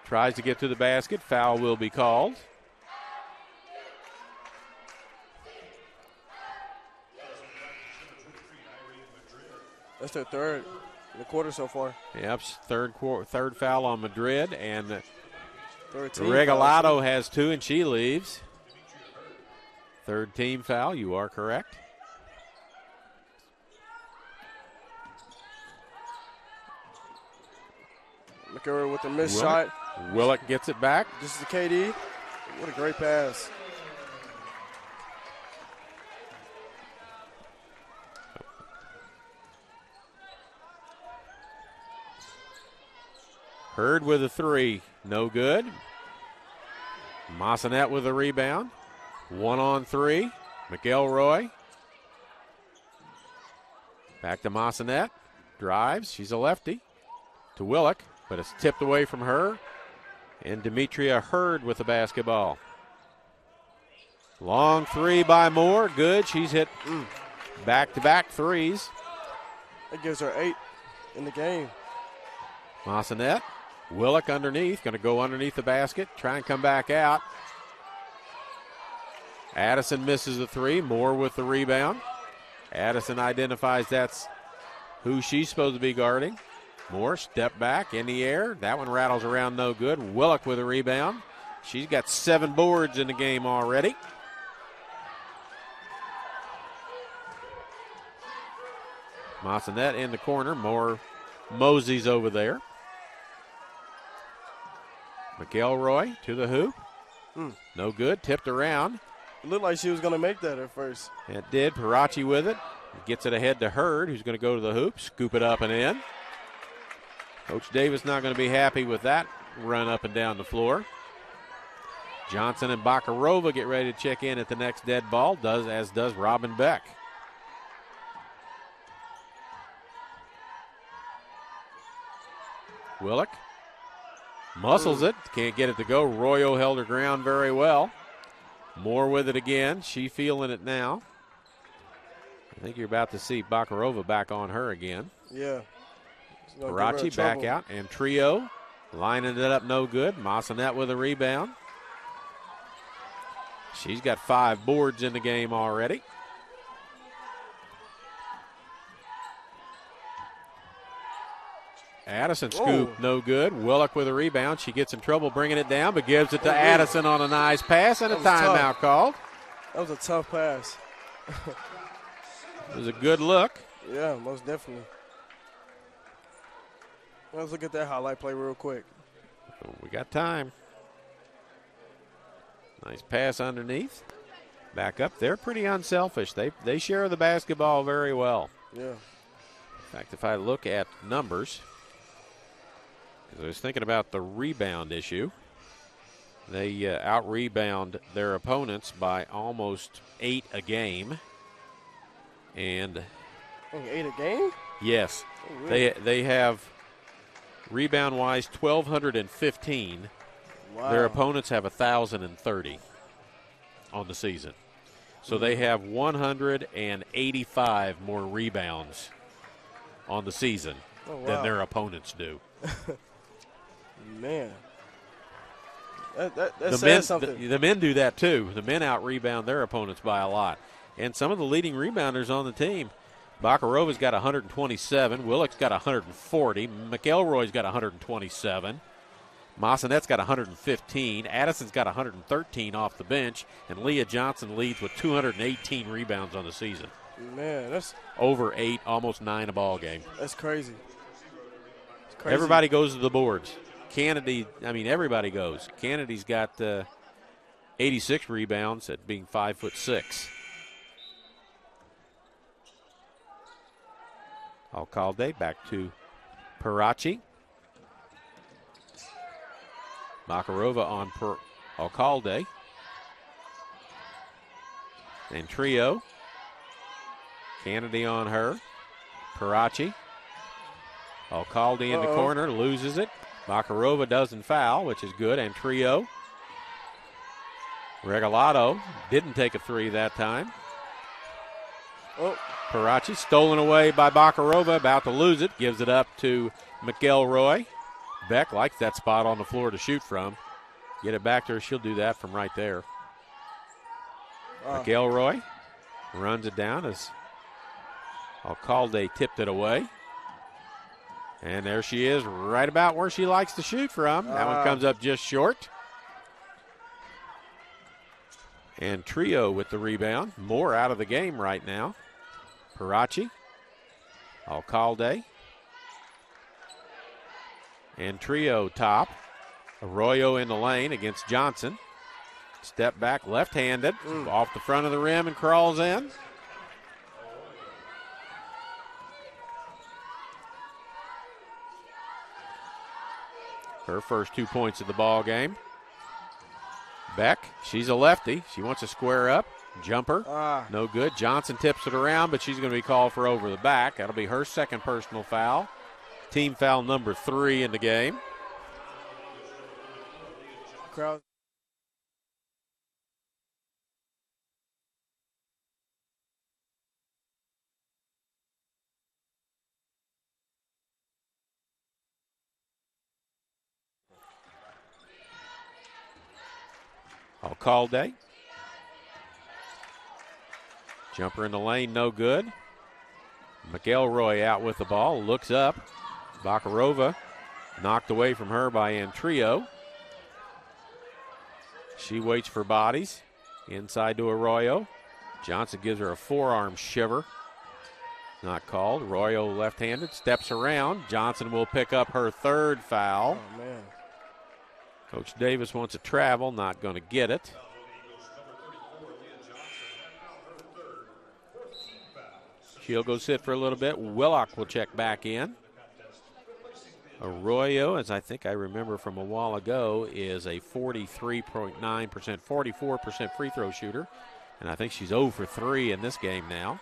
tries to get to the basket. Foul will be called. That's their third in the quarter so far. Yep, third foul on Madrid, and Regalado Regalado has 2, and she leaves. Third team foul, you are correct. McElroy with the missed shot. Willock gets it back. This is the KD. What a great pass. Hurd with a three, no good. Massanet with a rebound. 1-on-3. McElroy. Back to Massanet. Drives. She's a lefty. To Willock, but it's tipped away from her. And Demetria Hurd with the basketball. Long three by Moore. Good. She's hit back-to-back threes. That gives her 8 in the game. Massanet. Willock underneath. Going to go underneath the basket. Try and come back out. Addison misses the three. Moore with the rebound. Addison identifies that's who she's supposed to be guarding. Moore, step back in the air. That one rattles around, no good. Willock with a rebound. She's got 7 boards in the game already. Massanet in the corner. Moore moseys over there. McElroy to the hoop. No good. Tipped around. It looked like she was going to make that at first. It did. Parachi with it. Gets it ahead to Hurd, who's going to go to the hoop, scoop it up and in. Coach Davis not going to be happy with that run up and down the floor. Johnson and Bakarova get ready to check in at the next dead ball, as does Robin Beck. Willock muscles it, can't get it to go. Royo held her ground very well. Moore with it again. She feeling it now. I think you're about to see Bakarova back on her again. Yeah. Parachi back out, and Trio lining it up no good. Massanet with a rebound. She's got 5 boards in the game already. Addison scoop, no good. Willock with a rebound. She gets in trouble bringing it down, but gives it to Addison on a nice pass, and a timeout called. That was a tough pass. It was a good look. Yeah, most definitely. Let's look at that highlight play real quick. We got time. Nice pass underneath. Back up. They're pretty unselfish. They share the basketball very well. Yeah. In fact, if I look at numbers, because I was thinking about the rebound issue, they out-rebound their opponents by almost 8 a game. And only 8 a game? Yes. Oh, really? They have, rebound-wise, 1,215. Wow. Their opponents have 1,030 on the season. So they have 185 more rebounds on the season than their opponents do. Man. That says something. The men do that too. The men out-rebound their opponents by a lot. And some of the leading rebounders on the team, Bakarova's got 127, Willock's got 140, McElroy's got 127, Massanet's got 115, Addison's got 113 off the bench, and Leah Johnson leads with 218 rebounds on the season. Man, that's over 8, almost 9 a ball game. That's crazy. It's crazy. Everybody goes to the boards. Everybody goes. Kennedy's got 86 rebounds at being 5'6". Alcalde back to Parachi. Makarova on Alcalde. And Trio. Kennedy on her. Parachi. Alcalde in the corner, loses it. Makarova doesn't foul, which is good. And Trio. Regalado didn't take a three that time. Parachi stolen away by Bakarova, about to lose it. Gives it up to McElroy. Beck likes that spot on the floor to shoot from. Get it back to her. She'll do that from right there. McElroy runs it down as Alcalde tipped it away. And there she is, right about where she likes to shoot from. That one comes up just short. And Trio with the rebound. Moore out of the game right now. Parachi, Alcalde, and Trio top. Arroyo in the lane against Johnson. Step back, left-handed, off the front of the rim and crawls in. Her first 2 points of the ball game. Beck, she's a lefty. She wants to square up. Jumper, no good. Johnson tips it around, but she's going to be called for over the back. That'll be her second personal foul. Team foul number 3 in the game. Crowd. I'll call day. Jumper in the lane, no good. McElroy out with the ball, looks up. Bakarova knocked away from her by Antrio. She waits for bodies. Inside to Arroyo. Johnson gives her a forearm shiver. Not called. Arroyo left-handed, steps around. Johnson will pick up her third foul. Oh, man. Coach Davis wants to travel, not going to get it. She'll go sit for a little bit. Willock will check back in. Arroyo, as I think I remember from a while ago, is a 43.9%, 44% free throw shooter. And I think she's 0 for 3 in this game now.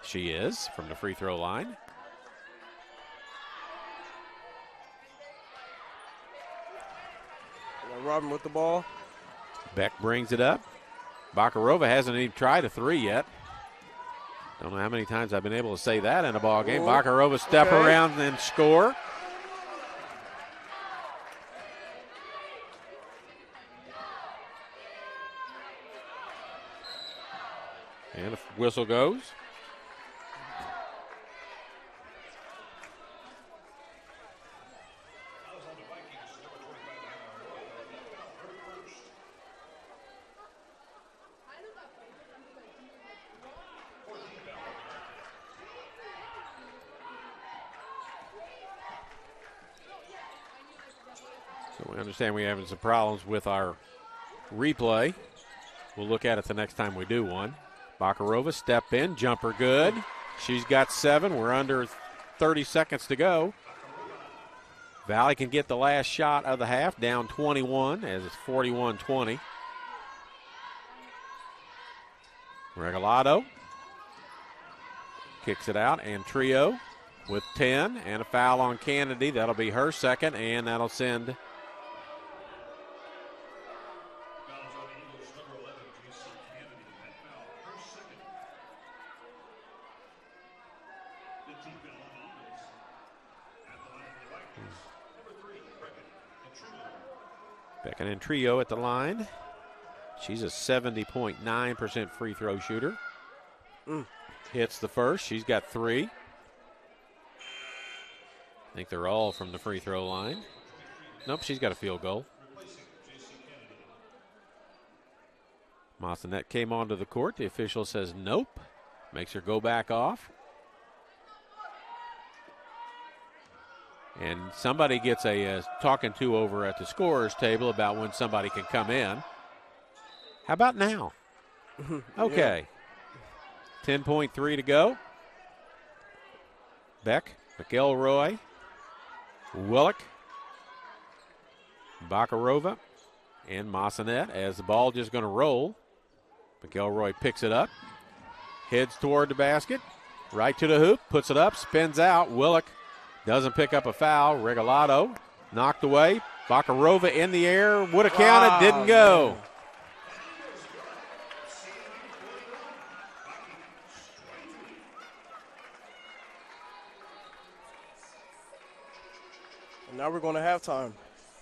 She is from the free throw line. Robin with the ball. Beck brings it up. Bakarova hasn't even tried a 3 yet. Don't know how many times I've been able to say that in a ball game. Bakarova step around and score. And the whistle goes. So we understand we're having some problems with our replay. We'll look at it the next time we do one. Bakarova, step in, jumper good. She's got 7. We're under 30 seconds to go. Valley can get the last shot of the half, down 21 as it's 41-20. Regalado kicks it out, and Trio with 10 and a foul on Kennedy. That'll be her second, and that'll send Beckon and Trio at the line. She's a 70.9% free throw shooter. Hits the first. She's got 3. I think they're all from the free throw line. Nope, she's got a field goal. Massanet came onto the court. The official says nope. Makes her go back off. And somebody gets a talking to over at the scorer's table about when somebody can come in. How about now? Okay. 10.3 to go. Beck, McElroy, Willock, Bakarova, and Massanet as the ball just going to roll. McElroy picks it up, heads toward the basket, right to the hoop, puts it up, spins out. Willock doesn't pick up a foul. Regalado knocked away. Bakarova in the air. Would have counted. Didn't go. Man. And now we're going to halftime.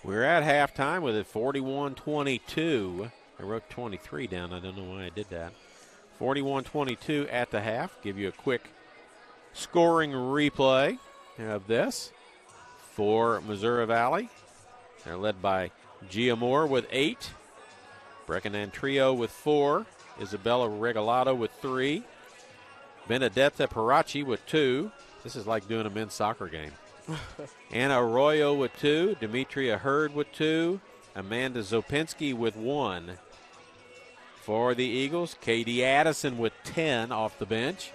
We're at halftime with it 41-22. I wrote 23 down. I don't know why I did that. 41-22 at the half. Give you a quick scoring replay of this for Missouri Valley. They're led by Gia Moore with 8. Breckenand Trio with 4. Isabella Regalado with 3. Benedetta Parachi with 2. This is like doing a men's soccer game. Anna Arroyo with 2. Demetria Hurd with 2. Amanda Zopinski with 1. For the Eagles, Katie Addison with 10 off the bench.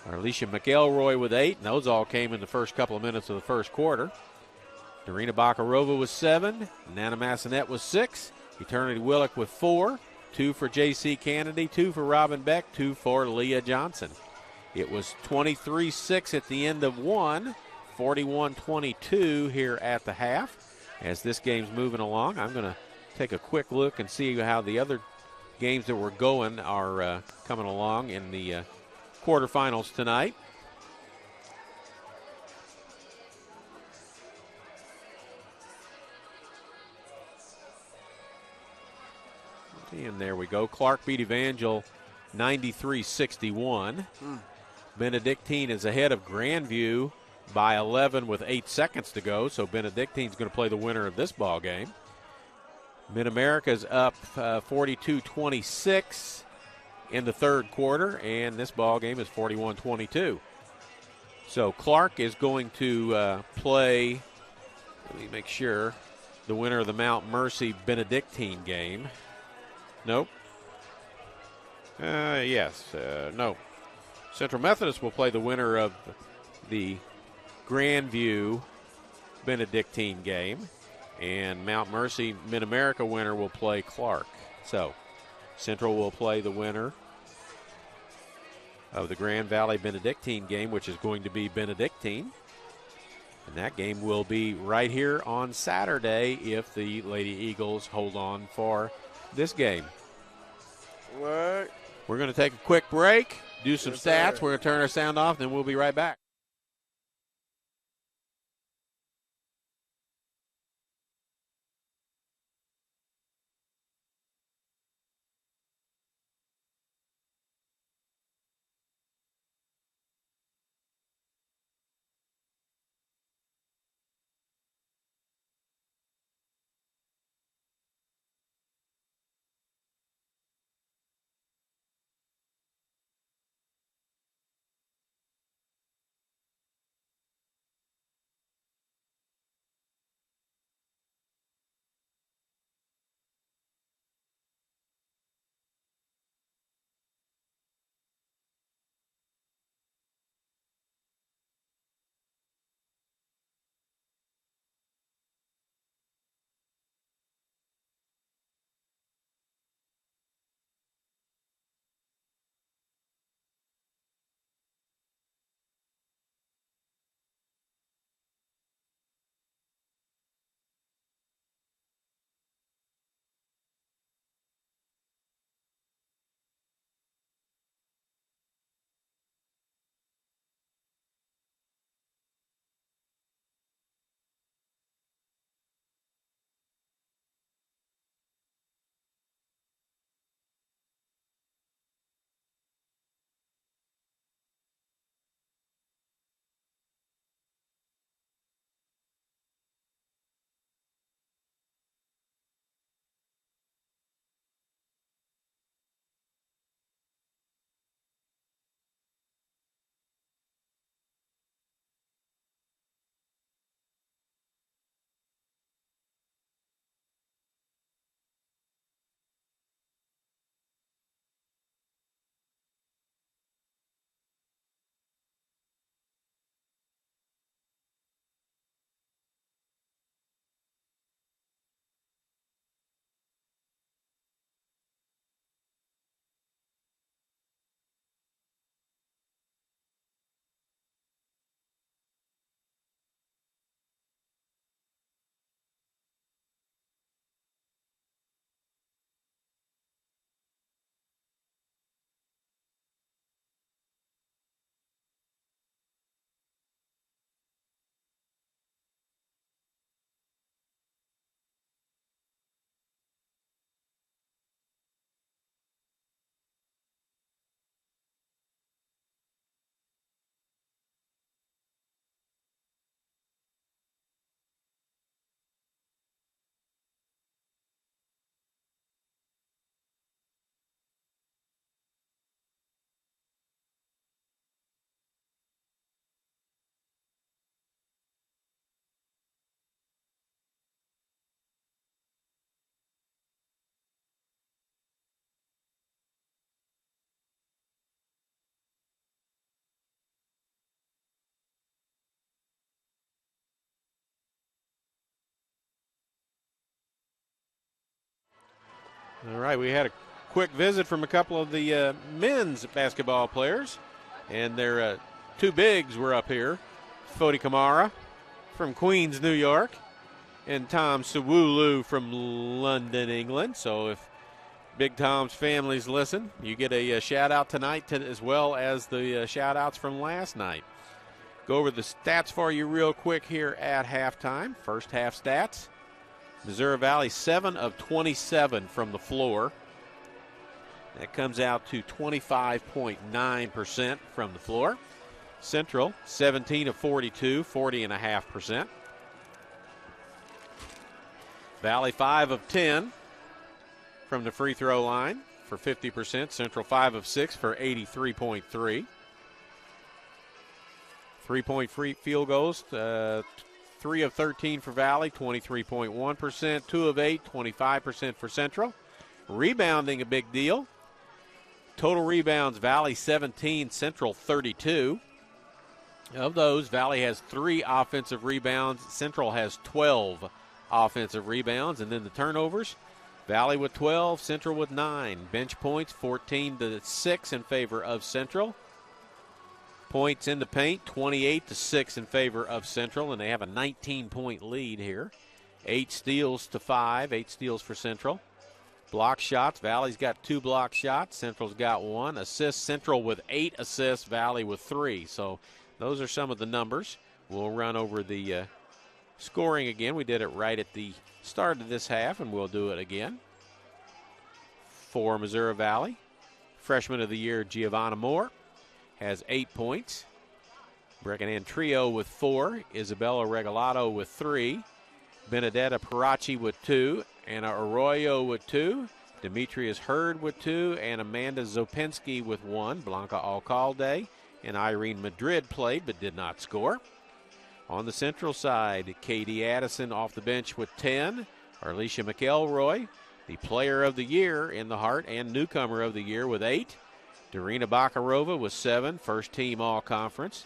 Alicia McElroy with 8, and those all came in the first couple of minutes of the first quarter. Darina Bakarova with 7. Nana Massanet with 6. Eternity Willick with 4. 2 for J.C. Kennedy, 2 for Robin Beck, 2 for Leah Johnson. It was 23-6 at the end of 1, 41-22 here at the half. As this game's moving along, I'm going to take a quick look and see how the other games that were going are coming along in the quarterfinals tonight. And there we go. Clark beat Evangel 93-61. Benedictine is ahead of Grandview by 11 with 8 seconds to go, so Benedictine's going to play the winner of this ball game. Mid-America's up 42-26 in the third quarter, and this ball game is 41-22. So Clark is going to play, let me make sure, the winner of the Mount Mercy Benedictine game. Nope. No. Central Methodist will play the winner of the Grandview Benedictine game, and Mount Mercy Mid-America winner will play Clark. So Central will play the winner of the Grand Valley Benedictine game, which is going to be Benedictine. And that game will be right here on Saturday if the Lady Eagles hold on for this game. What? We're going to take a quick break, do some Yes, stats. sir. We're going to turn our sound off, then we'll be right back. All right, we had a quick visit from a couple of the men's basketball players, and their two bigs were up here. Fodi Kamara from Queens, New York, and Tom Sawulu from London, England. So if Big Tom's families listen, you get a shout-out tonight as well as the shout-outs from last night. Go over the stats for you real quick here at halftime. First half stats. Missouri Valley 7 of 27 from the floor. That comes out to 25.9% from the floor. Central 17 of 42, 40.5%. Valley 5 of 10 from the free throw line for 50%. Central 5 of 6 for 83.3. 3-point field goals, 3 of 13 for Valley, 23.1%. 2 of 8, 25% for Central. Rebounding, a big deal. Total rebounds, Valley 17, Central 32. Of those, Valley has 3 offensive rebounds. Central has 12 offensive rebounds. And then the turnovers, Valley with 12, Central with 9. Bench points, 14-6 in favor of Central. Points in the paint, 28-6 in favor of Central, and they have a 19-point lead here. 8 steals to 5, 8 steals for Central. Block shots, Valley's got 2 block shots, Central's got 1. Assists, Central with 8 assists, Valley with 3. So those are some of the numbers. We'll run over the scoring again. We did it right at the start of this half, and we'll do it again. For Missouri Valley, Freshman of the Year, Giovanna Moore, has 8 points. Breaking in Trio with 4. Isabella Regalado with 3. Benedetta Parachi with 2. Anna Arroyo with 2. Demetrius Hurd with 2. And Amanda Zopinski with 1. Blanca Alcalde and Irene Madrid played but did not score. On the Central side, Katie Addison off the bench with 10. Arlisha McElroy, the Player of the Year in the Heart and Newcomer of the Year with 8. Darina Bakarova was 7, first team all-conference.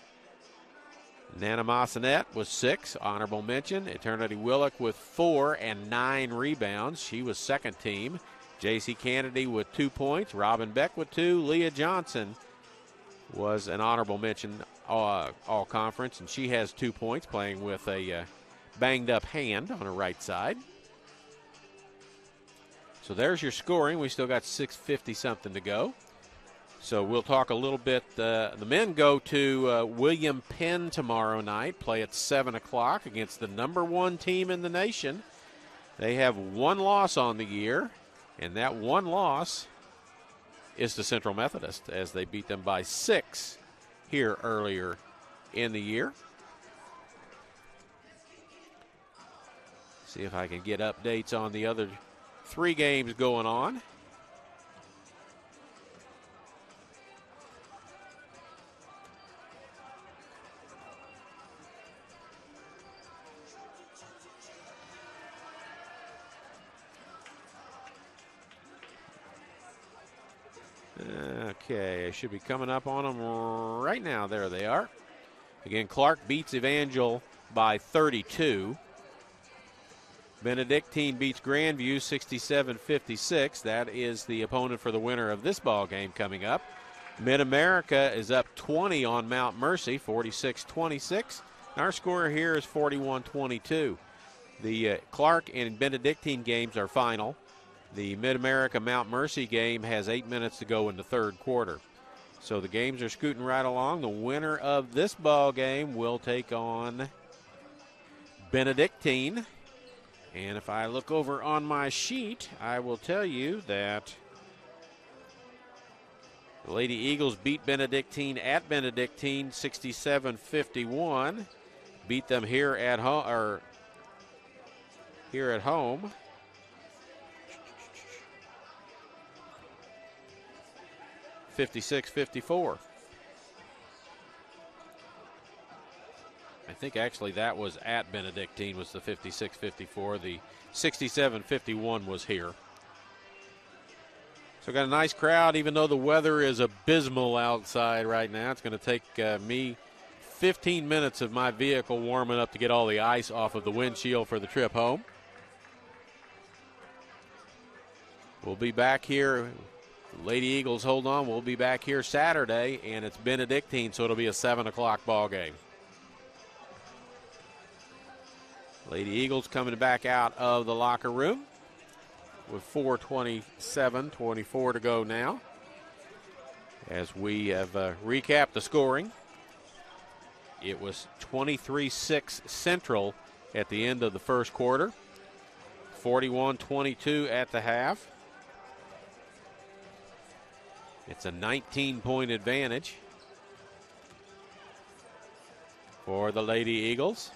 Nana Massanet was 6, honorable mention. Eternity Willock with 4 and 9 rebounds. She was second team. J.C. Kennedy with 2 points. Robin Beck with 2. Leah Johnson was an honorable mention all-conference, and she has 2 points, playing with a banged-up hand on her right side. So there's your scoring. We still got 6:50-something to go. So we'll talk a little bit. The men go to William Penn tomorrow night, play at 7 o'clock against the number 1 team in the nation. They have 1 loss on the year, and that 1 loss is to Central Methodist, as they beat them by 6 here earlier in the year. See if I can get updates on the other 3 games going on. Okay, I should be coming up on them right now. There they are. Again, Clark beats Evangel by 32. Benedictine beats Grandview 67-56. That is the opponent for the winner of this ball game coming up. Mid-America is up 20 on Mount Mercy, 46-26. Our score here is 41-22. The Clark and Benedictine games are final. The Mid-America Mount Mercy game has 8 minutes to go in the third quarter. So the games are scooting right along. The winner of this ball game will take on Benedictine. And if I look over on my sheet, I will tell you that the Lady Eagles beat Benedictine at Benedictine 67-51. Beat them here at home, here at home. 56-54. I think actually that was at Benedictine was the 56-54. The 67-51 was here. So got a nice crowd, even though the weather is abysmal outside right now. It's going to take me 15 minutes of my vehicle warming up to get all the ice off of the windshield for the trip home. We'll be back here. Lady Eagles, hold on. We'll be back here Saturday, and it's Benedictine, so it'll be a 7 o'clock ball game. Lady Eagles coming back out of the locker room with 4:27-24 to go now. As we have recapped the scoring, it was 23-6 Central at the end of the first quarter, 41-22 at the half. It's a 19-point advantage for the Lady Eagles.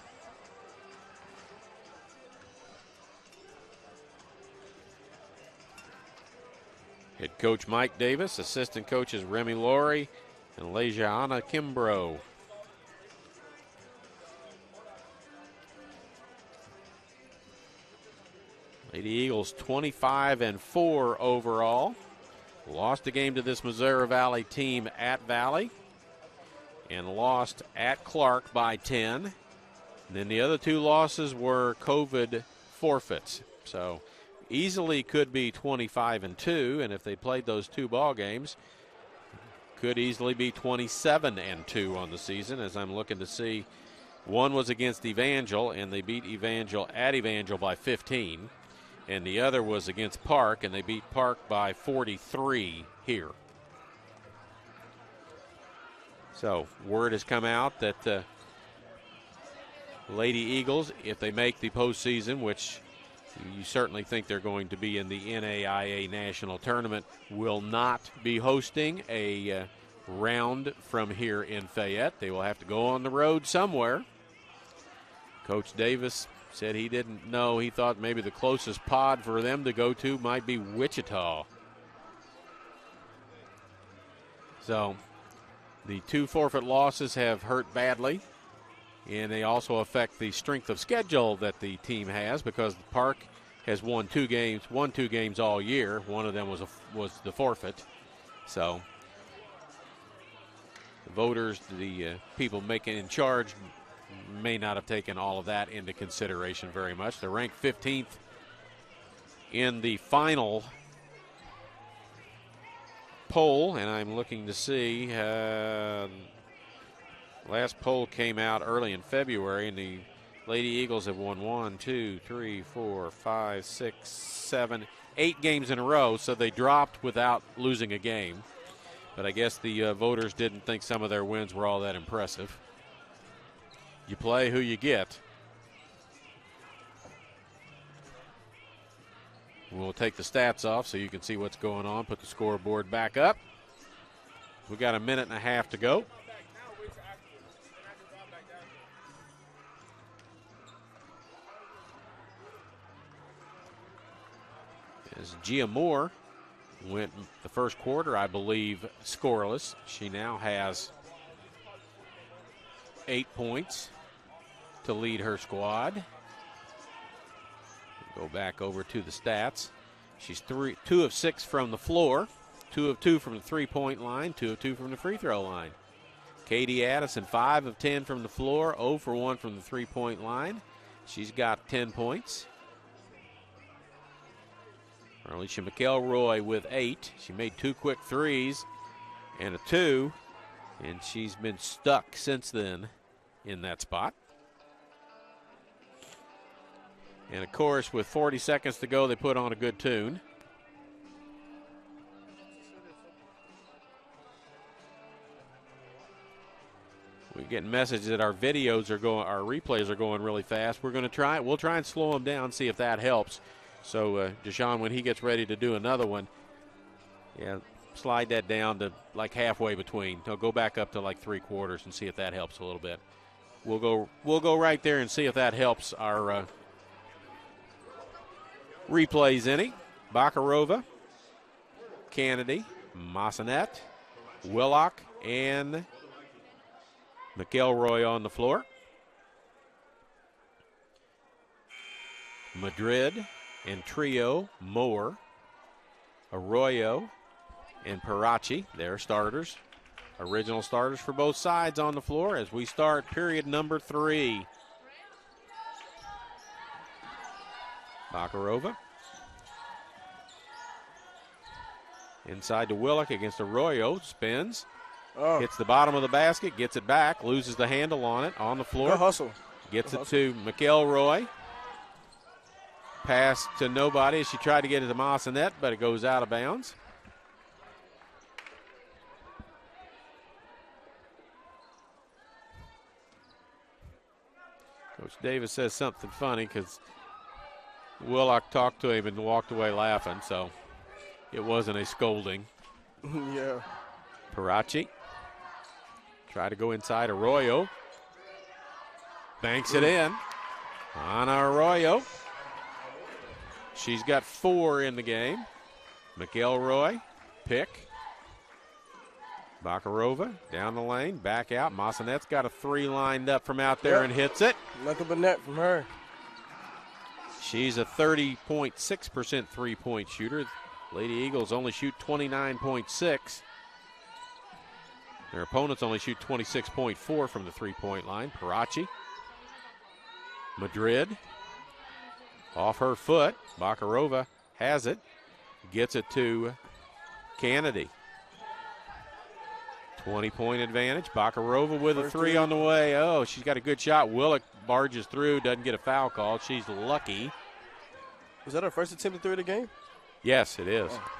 Head coach Mike Davis, assistant coaches Remy Laurie and Lejiana Kimbrough. Lady Eagles 25-4 overall. Lost a game to this Missouri Valley team at Valley and lost at Clark by 10. And then the other two losses were COVID forfeits. So easily could be 25-2, and if they played those two ball games, could easily be 27-2 on the season, as I'm looking to see. One was against Evangel, and they beat Evangel at Evangel by 15. And the other was against Park, and they beat Park by 43 here. So word has come out that Lady Eagles, if they make the postseason, which you certainly think they're going to be in the NAIA National Tournament, will not be hosting a round from here in Fayette. They will have to go on the road somewhere. Coach Davis said he didn't know. He thought maybe the closest pod for them to go to might be Wichita. So the two forfeit losses have hurt badly, and they also affect the strength of schedule that the team has, because the Park has won two games all year. One of them was the forfeit. So the voters, the people making in charge, may not have taken all of that into consideration very much. They're ranked 15th in the final poll, and I'm looking to see. Last poll came out early in February, and the Lady Eagles have won 1, 2, 3, 4, 5, 6, 7, 8 games in a row, so they dropped without losing a game. But I guess the voters didn't think some of their wins were all that impressive. You play who you get. We'll take the stats off so you can see what's going on. Put the scoreboard back up. We've got a minute and a half to go. As Gia Moore went the first quarter, I believe, scoreless. She now has 8 points to lead her squad. Go back over to the stats. She's 2 of 6 from the floor, 2 of 2 from the three-point line, 2 of 2 from the free throw line. Katie Addison, 5 of 10 from the floor, 0 for 1 from the three-point line. She's got 10 points. Alicia McElroy with 8. She made 2 quick threes and a 2, and she's been stuck since then in that spot. And, of course, with 40 seconds to go, they put on a good tune. We're getting messages that our videos are going, our replays are going really fast. We'll try and slow them down, see if that helps. So, Deshaun, when he gets ready to do another one, slide that down to like halfway between. He'll go back up to like 3/4 and see if that helps a little bit. We'll go right there and see if that helps our replays any. Bakarova, Kennedy, Massanet, Willock, and McElroy on the floor. Madrid and Trio, Moore, Arroyo, and Parachi, their starters. Original starters for both sides on the floor as we start period number 3. Bakarova Inside to Willock against Arroyo. Spins. Oh, Hits the bottom of the basket. Gets it back. Loses the handle on it. On the floor. good hustle. Gets it to McElroy. Pass to nobody. She tried to get it to Massanet, but it goes out of bounds. Coach Davis says something funny because Willock talked to him and walked away laughing, so it wasn't a scolding. Yeah. Parachi. Try to go inside Arroyo. Banks it in. Ana Arroyo. She's got 4 in the game. McElroy, pick. Bakarova down the lane, back out. Massanet's got a 3 lined up from out there and hits it. Nothing but net from her. She's a 30.6% three-point shooter. Lady Eagles only shoot 29.6. Their opponents only shoot 26.4 from the three-point line. Parachi. Madrid. Off her foot. Bakarova has it. Gets it to Kennedy. 20-point advantage. Bakarova with a 3 on the way. Oh, she's got a good shot. Willock barges through, doesn't get a foul call. She's lucky. Was that her first attempt at 3 of the game? Yes, it is. Oh.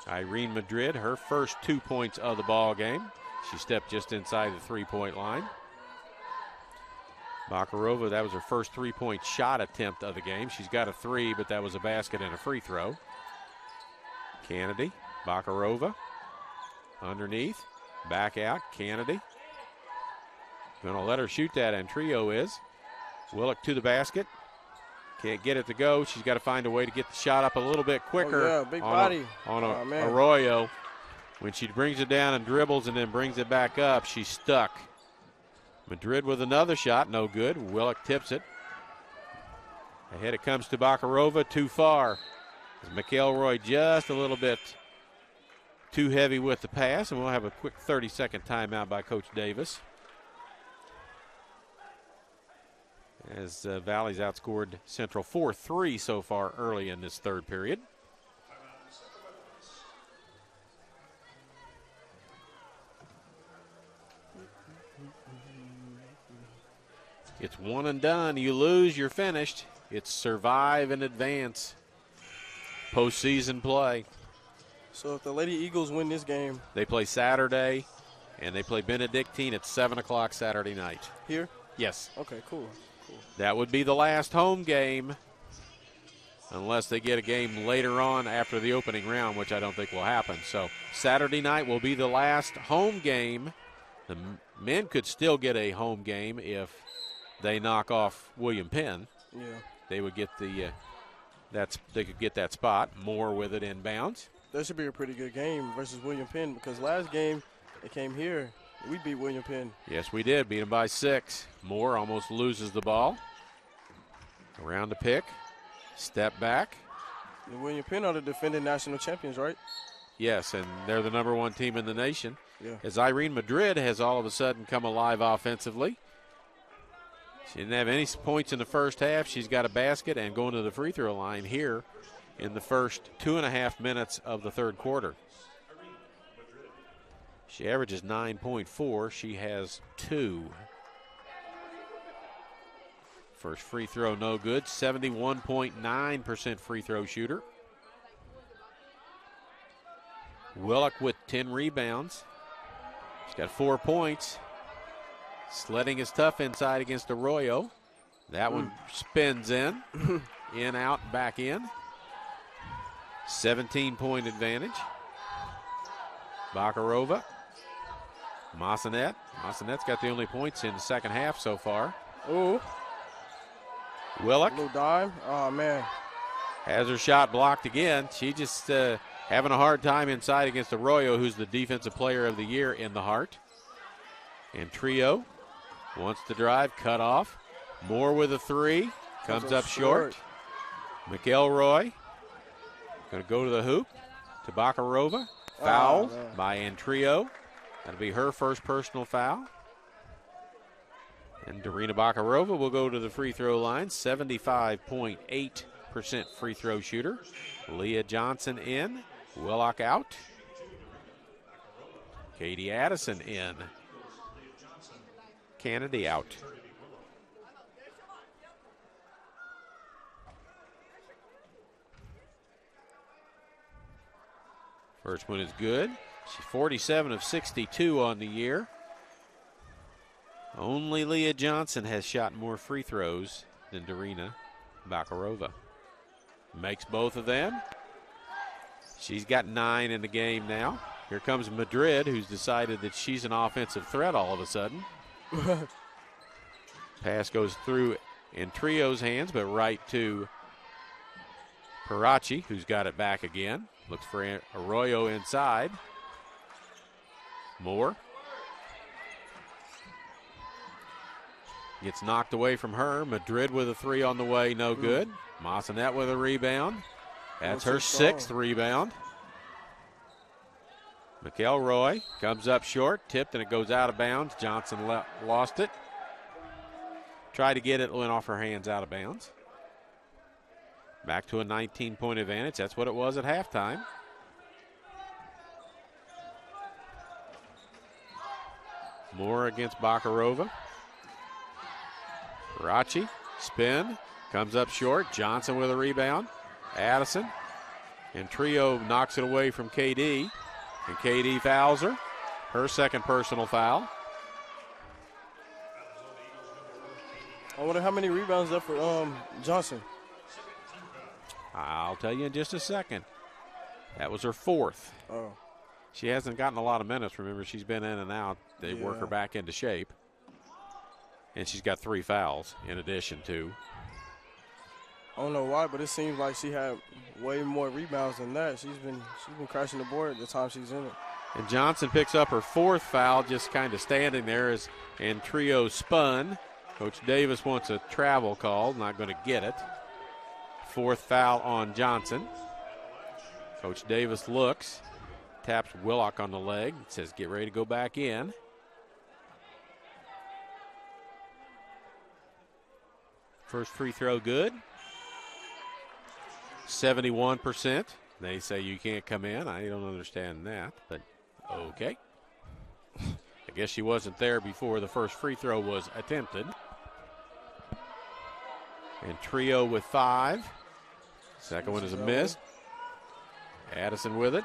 Irene Madrid, her first 2 points of the ball game. She stepped just inside the 3-point line. Bakarova, that was her first 3-point shot attempt of the game. She's got a 3, but that was a basket and a free throw. Kennedy, Bakarova, underneath, back out, Kennedy. Gonna let her shoot that, and Trio is. Willock to the basket. Can't get it to go. She's got to find a way to get the shot up a little bit quicker. Oh, yeah, big body. On Arroyo. When she brings it down and dribbles and then brings it back up, she's stuck. Madrid with another shot, no good. Willock tips it. Ahead it comes to Bakarova, too far. McElroy just a little bit too heavy with the pass, and we'll have a quick 30-second timeout by Coach Davis. As Valley's outscored Central 4-3 so far early in this third period. It's one and done. You lose, you're finished. It's survive and advance. Postseason play. So if the Lady Eagles win this game. They play Saturday, and they play Benedictine at 7 o'clock Saturday night. Here? Yes. Okay, cool. That would be the last home game unless they get a game later on after the opening round, which I don't think will happen. So Saturday night will be the last home game. The men could still get a home game if they knock off William Penn. Yeah. They would get they could get that spot. Moore with it inbounds. That should be a pretty good game versus William Penn, because last game they came here, we beat William Penn. Yes, we did. Beat them by 6. Moore almost loses the ball. Around the pick. Step back. And William Penn are the defending national champions, right? Yes, and they're the number 1 team in the nation. Yeah. As Irene Madrid has all of a sudden come alive offensively. She didn't have any points in the first half. She's got a basket and going to the free throw line here in the first 2.5 minutes of the third quarter. She averages 9.4. She has 2. First free throw, no good. 71.9% free throw shooter. Willock with 10 rebounds. She's got 4 points. Sledding is tough inside against Arroyo. That one spins in. In, out, back in. 17-point advantage. Bakarova. Massanet. Massanet's got the only points in the second half so far. Ooh. Willock. Little dime. Oh, man. Has her shot blocked again. She just having a hard time inside against Arroyo, who's the defensive player of the year in the Heart. And Trio wants to drive, cut off. Moore with a 3. Comes up short. McElroy going to go to the hoop. To Bakarova. Fouled by Antrio. That'll be her first personal foul. And Darina Bakarova will go to the free throw line. 75.8 free throw shooter. Leah Johnson in. Willock out. Katie Addison in. Kennedy out. First one is good. She's 47 of 62 on the year. Only Leah Johnson has shot more free throws than Darina Bakarova. Makes both of them. She's got 9 in the game now. Here comes Madrid, who's decided that she's an offensive threat all of a sudden. Pass goes through in Trio's hands, but right to Parachi, who's got it back again. Looks for Arroyo inside. Moore. Gets knocked away from her. Madrid with a 3 on the way, no good. Massanet with a rebound. That's her 6th rebound. McElroy comes up short, tipped, and it goes out of bounds. Johnson lost it. Tried to get it, went off her hands out of bounds. Back to a 19-point advantage. That's what it was at halftime. Moore against Bakarova. Rachi, spin, comes up short. Johnson with a rebound. Addison. And Trio knocks it away from KD. And KD fouls her. Her 2nd personal foul. I wonder how many rebounds left for Johnson. I'll tell you in just a second. That was her 4th. Oh. She hasn't gotten a lot of minutes. Remember, she's been in and out. They work her back into shape. And she's got 3 fouls in addition to. I don't know why, but it seems like she had way more rebounds than that. She's been crashing the board the time she's in it. And Johnson picks up her 4th foul, just kind of standing there and Trio spun. Coach Davis wants a travel call, not going to get it. 4th foul on Johnson. Coach Davis looks, taps Willock on the leg, says get ready to go back in. First free throw good. 71%. They say you can't come in. I don't understand that, but okay. I guess she wasn't there before the first free throw was attempted. And Trio with 5. Second one is a miss. Addison with it.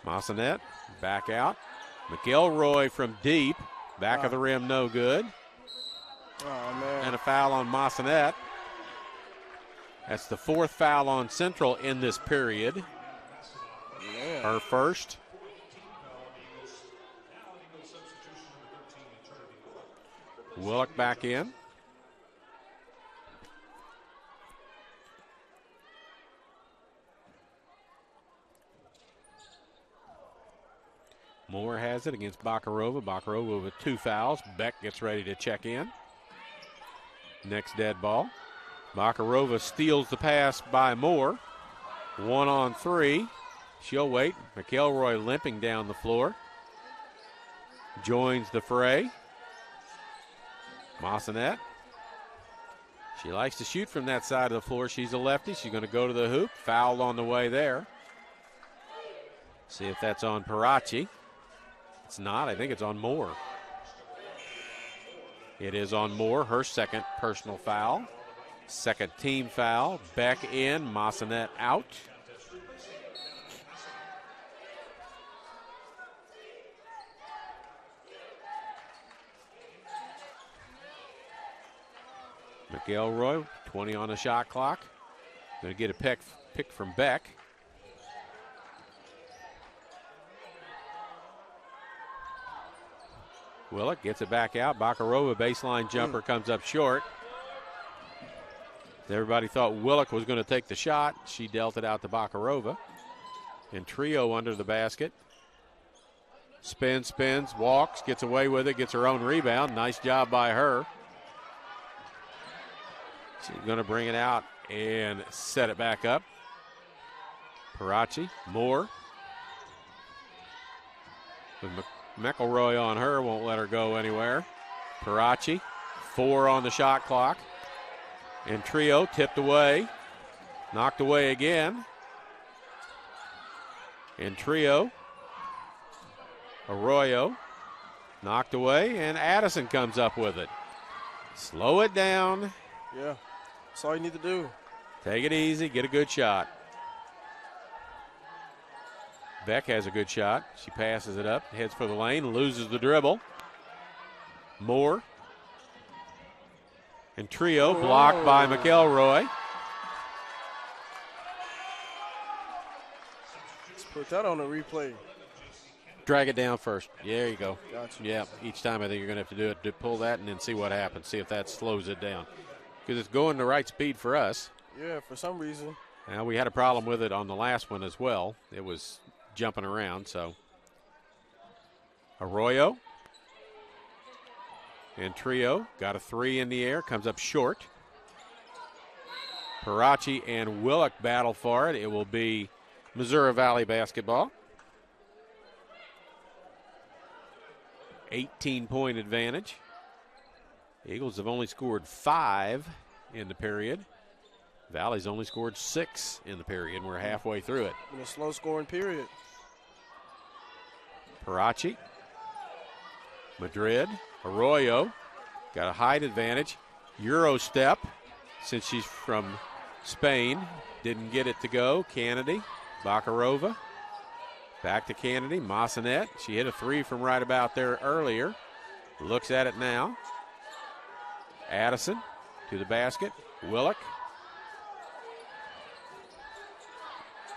Massanet back out. McElroy from deep. Back of the rim, no good. Oh, man. And a foul on Massanet. That's the 4th foul on Central in this period. Man. Her first. Willock back in. Moore has it against Bakarova. Bakarova with 2 fouls. Beck gets ready to check in. Next dead ball. Bakarova steals the pass by Moore. 1 on 3. She'll wait. McElroy limping down the floor. Joins the fray. Massanet. She likes to shoot from that side of the floor. She's a lefty. She's going to go to the hoop. Fouled on the way there. See if that's on Parachi. It's not. I think it's on Moore. It is on Moore. Her 2nd personal foul. 2nd team foul. Beck in. Massanet out. McElroy, 20 on the shot clock. Going to get a pick from Beck. Willock gets it back out. Bakarova baseline jumper comes up short. Everybody thought Willock was going to take the shot. She dealt it out to Bakarova. And Trio under the basket. Spins, walks, gets away with it, gets her own rebound. Nice job by her. She's going to bring it out and set it back up. Parachi, Moore. With McElroy on her, won't let her go anywhere. Parachi, 4 on the shot clock. And Trio tipped away, knocked away again. And Trio, Arroyo, knocked away, and Addison comes up with it. Slow it down. Yeah, that's all you need to do. Take it easy, get a good shot. Beck has a good shot. She passes it up, heads for the lane, loses the dribble. Moore. And Trio blocked by McElroy. Let's put that on the replay. Drag it down first. There you go. Gotcha. Yeah, each time I think you're going to have to do it, to pull that and then see what happens, see if that slows it down. Because it's going the right speed for us. Yeah, for some reason. Now, we had a problem with it on the last one as well. It was jumping around, so. Arroyo. And Trio got a 3 in the air, comes up short. Parachi and Willock battle for it. It will be Missouri Valley basketball. 18-point advantage. Eagles have only scored 5 in the period. Valley's only scored 6 in the period. We're halfway through it. In a slow-scoring period. Parachi. Madrid. Arroyo got a height advantage. Euro step, since she's from Spain. Didn't get it to go. Kennedy. Bakarova. Back to Kennedy. Massanet. She hit a 3 from right about there earlier. Looks at it now. Addison to the basket. Willock.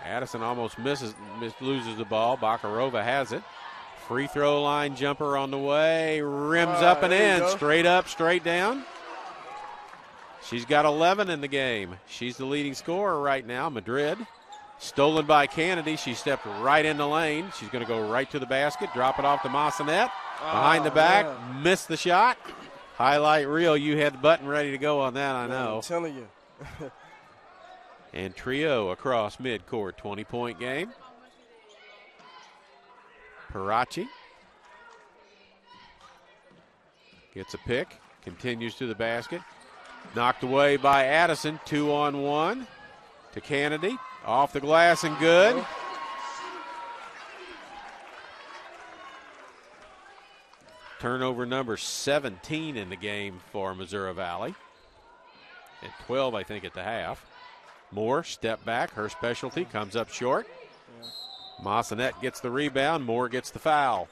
Addison almost loses the ball. Bakarova has it. Free throw line jumper on the way. Rims up and in. Straight up, straight down. She's got 11 in the game. She's the leading scorer right now. Madrid. Stolen by Kennedy. She stepped right in the lane. She's going to go right to the basket. Drop it off to Massanet. Behind the back. Man. Missed the shot. Highlight reel. You had the button ready to go on that, I know. I'm telling you. And Trio across midcourt. 20-point game. Parachi gets a pick, continues to the basket. Knocked away by Addison, 2-on-1 to Kennedy. Off the glass and good. Turnover number 17 in the game for Missouri Valley. And 12, I think, at the half. Moore, step back, her specialty, comes up short. Massanet gets the rebound. Moore gets the foul.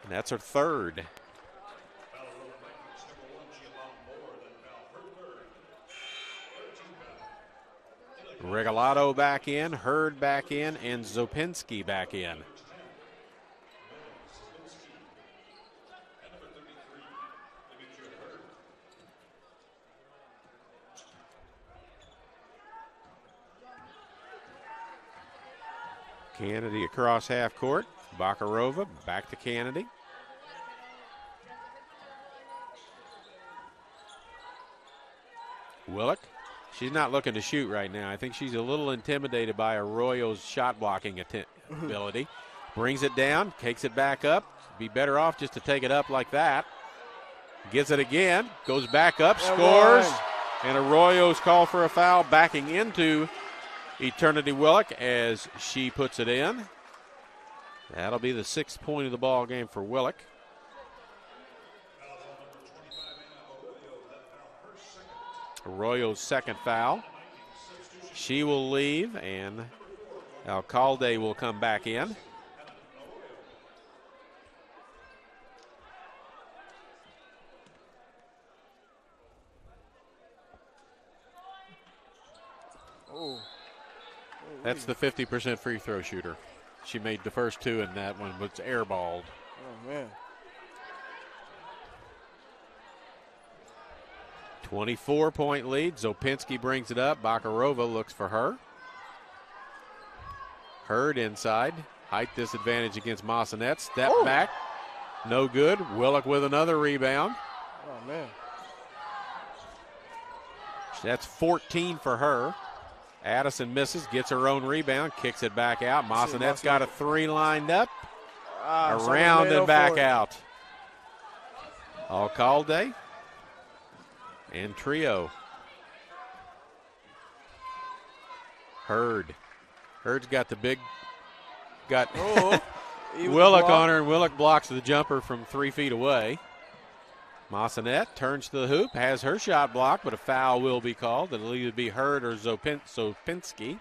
And that's her third. Regalado back in, Hurd back in, and Zopinski back in. Kennedy across half court. Bakarova back to Kennedy. Willock. She's not looking to shoot right now. I think she's a little intimidated by Arroyo's shot blocking ability. Brings it down, takes it back up. Be better off just to take it up like that. Gets it again, goes back up, scores. And Arroyo's called for a foul, backing into Eternity Willock as she puts it in. That'll be the 6th point of the ball game for Willock. Arroyo's second foul. She will leave, and Alcalde will come back in. That's the 50% free throw shooter. She made the first 2, and that one was airballed. Oh, man. 24-point lead. Zopinski brings it up. Bakarova looks for her. Hurd inside. Height disadvantage against Massanet. Step back. No good. Willock with another rebound. Oh, man. That's 14 for her. Addison misses, gets her own rebound, kicks it back out. Massanet's got a 3 lined up. Around and back out. Alcalde and Trio. Hurd's got the big, Willock block. on her, and Willock blocks the jumper from 3 feet away. Massanet turns to the hoop, has her shot blocked, but a foul will be called. It'll either be Hurd or Sopinski.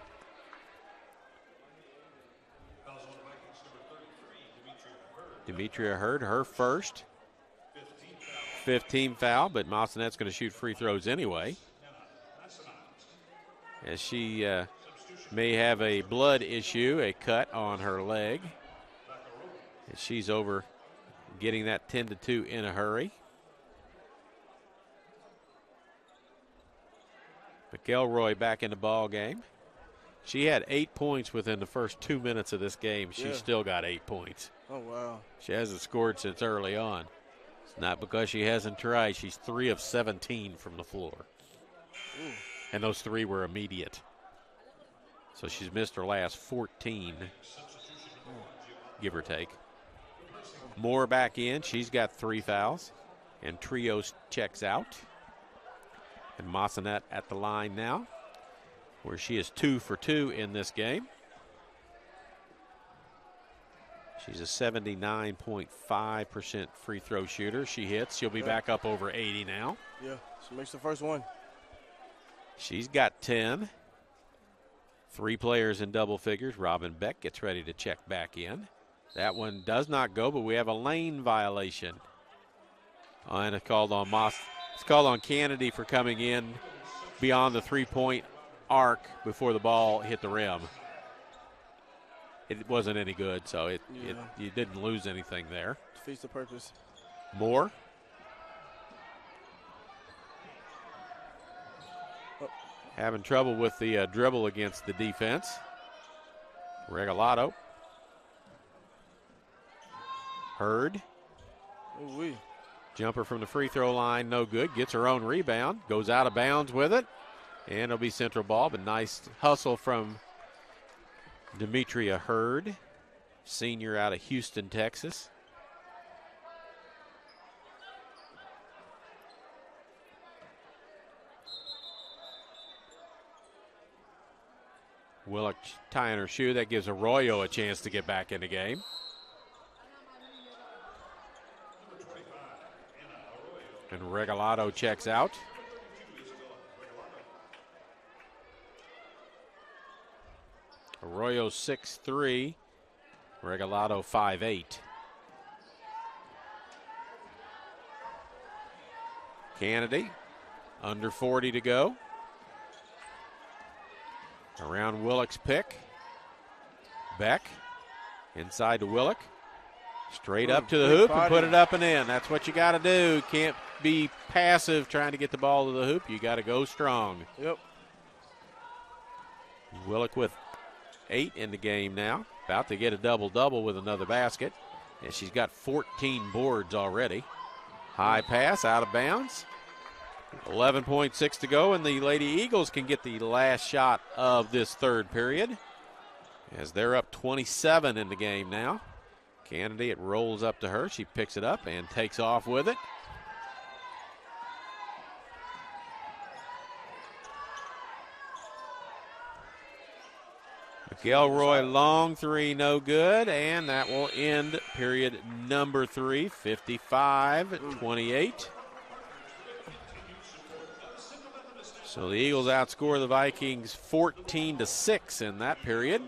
Demetria Hurd, her first. 15 foul, but Massanet's going to shoot free throws anyway, as she may have a blood issue, a cut on her leg. And she's over getting that 10-2 in a hurry. McElroy back in the ball game. She had 8 points within the first 2 minutes of this game. She still got 8 points. Oh, wow. She hasn't scored since early on. It's not because she hasn't tried. She's 3 of 17 from the floor. Ooh. And those 3 were immediate. So she's missed her last 14, give or take. Moore back in. She's got 3 fouls. And Trios checks out. And Massanet at the line now, where she is 2 for 2 in this game. She's a 79.5% free throw shooter. She hits. She'll be back up over 80 now. Yeah, she makes the first one. She's got 10. 3 players in double figures. Robin Beck gets ready to check back in. That one does not go, but we have a lane violation. And it's called on It's called on Kennedy for coming in beyond the 3-point arc before the ball hit the rim. It wasn't any good, so you didn't lose anything there. Defeats the purpose. Moore. Having trouble with the dribble against the defense. Regalado. Hurd. Ooh-wee. Jumper from the free throw line, no good. Gets her own rebound. Goes out of bounds with it. And it'll be central ball, but nice hustle from Demetria Hurd, senior out of Houston, Texas. Willock tying her shoe. That gives Arroyo a chance to get back in the game. And Regalado checks out. Arroyo 6'3", Regalado 5'8". Kennedy, under 40 to go. Around Willock's pick. Beck, inside to Willock. Straight up to the hoop and put it up and in. That's what you got to do. Can't be passive trying to get the ball to the hoop. You got to go strong. Yep. Willock with 8 in the game now. About to get a double-double with another basket. And she's got 14 boards already. High pass out of bounds. 11.6 to go, and the Lady Eagles can get the last shot of this third period, as they're up 27 in the game now. Kennedy, it rolls up to her. She picks it up and takes off with it. McElroy, long three, no good, and that will end period number 3, 55-28. So the Eagles outscore the Vikings 14-6 in that period.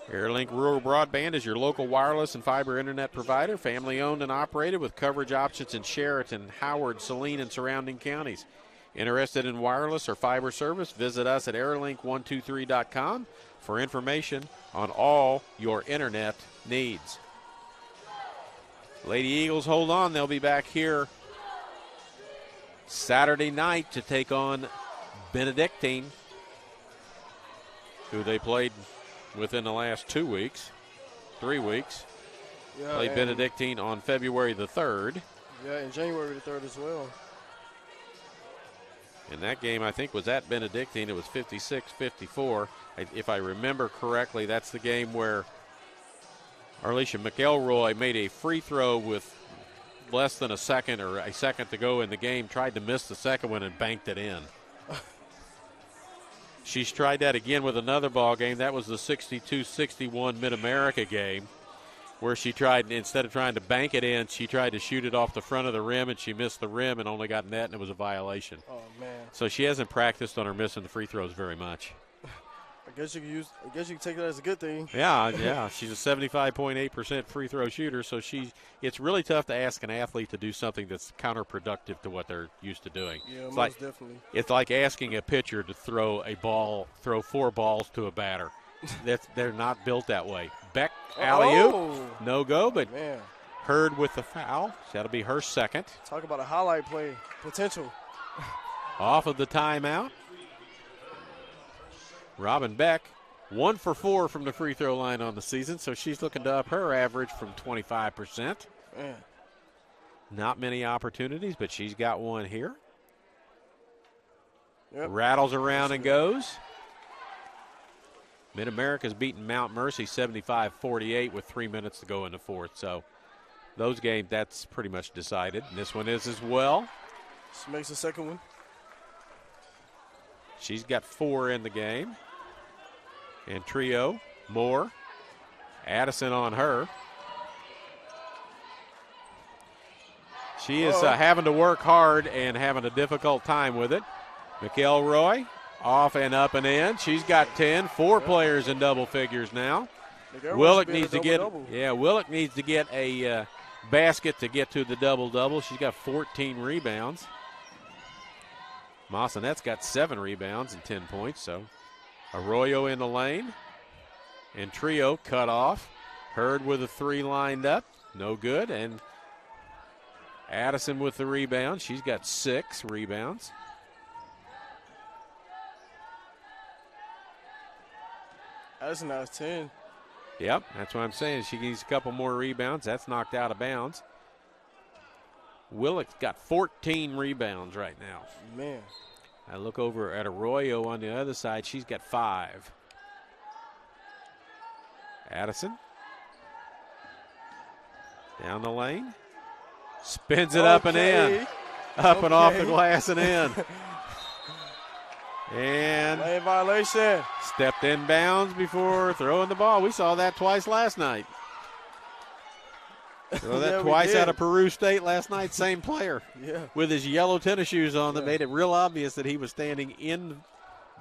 AirLink Rural Broadband is your local wireless and fiber internet provider, family owned and operated with coverage options in Sheraton, Howard, Saline, and surrounding counties. Interested in wireless or fiber service? Visit us at airlink123.com for information on all your internet needs. Lady Eagles, hold on. They'll be back here Saturday night to take on Benedictine, who they played within the last 2 weeks, 3 weeks. Yeah, played Benedictine on February the 3rd. Yeah, and January the 3rd as well. And that game, I think, was at Benedictine. It was 56-54. If I remember correctly, that's the game where Arlisha McElroy made a free throw with less than a second or a second to go in the game, tried to miss the second one and banked it in. She's tried that again with another ball game. That was the 62-61 Mid-America game, where she tried, instead of trying to bank it in, she tried to shoot it off the front of the rim, and she missed the rim and only got net, and it was a violation. Oh, man. So she hasn't practiced on her missing the free throws very much. I guess you can take that as a good thing. Yeah. She's a 75.8% free throw shooter, so it's really tough to ask an athlete to do something that's counterproductive to what they're used to doing. Yeah, it's most definitely. It's like asking a pitcher to throw 4 balls to a batter. They're not built that way. Beck, alley-oop, no go, but man. Hurd with the foul. That'll be her second. Talk about a highlight play potential. Off of the timeout. Robin Beck, 1 for 4 from the free throw line on the season, so she's looking to up her average from 25%. Man. Not many opportunities, but she's got one here. Yep. Rattles around and goes. Mid-America's beaten Mount Mercy 75-48 with 3 minutes to go in the fourth. So those games, that's pretty much decided. And this one is as well. She makes the second one. She's got 4 in the game. And Trio, Moore, Addison on her. She is having to work hard and having a difficult time with it. McElroy, off and up and in. She's got 10, 4 players in double figures now. Willock needs to get a basket to get to the double-double. She's got 14 rebounds. Massanette's got 7 rebounds and 10 points, so Arroyo in the lane. And Trio cut off. Hurd with a 3 lined up. No good. And Addison with the rebound. She's got 6 rebounds. Addison has 10. Yep, that's what I'm saying. She needs a couple more rebounds. That's knocked out of bounds. Willock's got 14 rebounds right now. Man. I look over at Arroyo on the other side. She's got 5. Addison. Down the lane. Spins it up and in. Up and off the glass and in. And lane violation. Stepped in bounds before throwing the ball. We saw that twice last night. Saw that twice out of Peru State last night. Same player. Yeah. With his yellow tennis shoes on that made it real obvious that he was standing in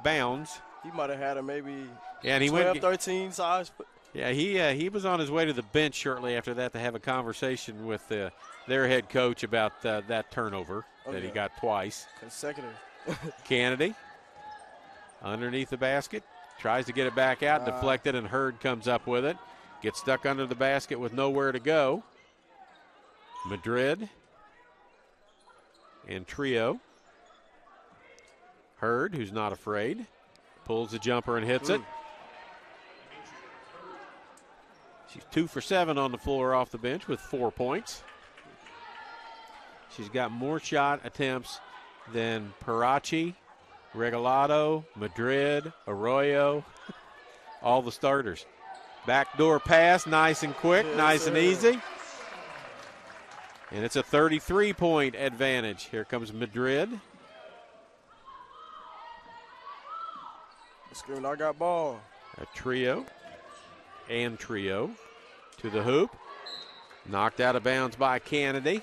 bounds. He might have had a maybe 12, 13 size. Yeah, he was on his way to the bench shortly after that to have a conversation with their head coach about that turnover that he got twice. Consecutive. Kennedy underneath the basket. Tries to get it back out, deflected, and Hurd comes up with it. Gets stuck under the basket with nowhere to go. Madrid and Trio. Hurd, who's not afraid, pulls the jumper and hits it. She's 2 for 7 on the floor off the bench with 4 points. She's got more shot attempts than Parachi, Regalado, Madrid, Arroyo, all the starters. Backdoor pass, nice and quick, nice and easy. And it's a 33-point advantage. Here comes Madrid. Screaming, I got ball. A Trio and Trio to the hoop. Knocked out of bounds by Kennedy.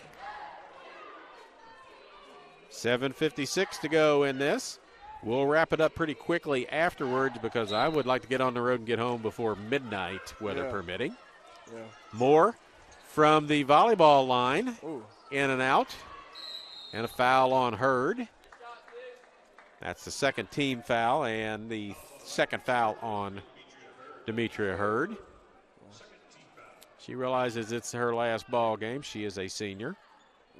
7:56 to go in this. We'll wrap it up pretty quickly afterwards because I would like to get on the road and get home before midnight, weather permitting. Yeah. Moore from the volleyball line. Ooh. In and out. And a foul on Hurd. That's the second team foul and the second foul on Demetria Hurd. She realizes it's her last ball game. She is a senior.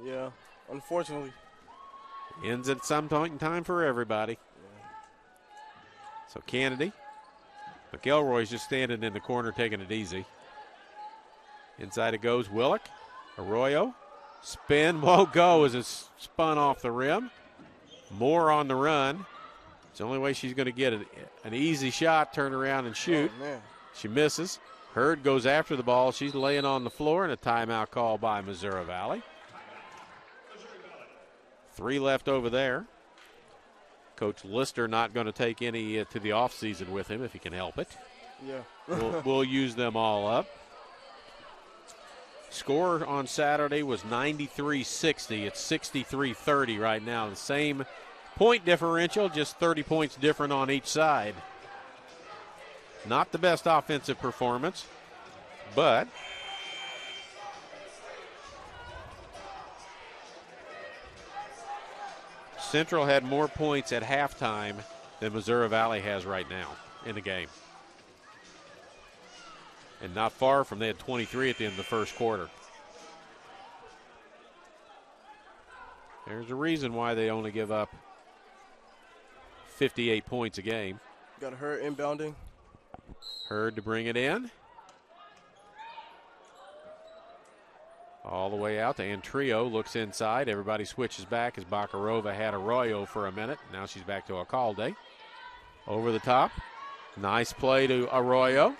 Yeah, unfortunately. Ends at some point in time for everybody. Yeah. So Kennedy. McElroy's just standing in the corner taking it easy. Inside it goes Willock. Arroyo. Spin, won't go as it's spun off the rim. Moore on the run. It's the only way she's going to get an easy shot, turn around and shoot. Oh, man. She misses. Hurd goes after the ball. She's laying on the floor, and a timeout call by Missouri Valley. 3 left over there. Coach Lister not going to take any to the offseason with him if he can help it. Yeah. We'll use them all up. Score on Saturday was 93-60. It's 63-30 right now. The same point differential, just 30 points different on each side. Not the best offensive performance, but Central had more points at halftime than Missouri Valley has right now in the game. And not far from, they had 23 at the end of the first quarter. There's a reason why they only give up 58 points a game. Got her inbounding. Hurd to bring it in. All the way out to Antrio, looks inside. Everybody switches back as Bakarova had Arroyo for a minute. Now she's back to Alcalde. Over the top. Nice play to Arroyo.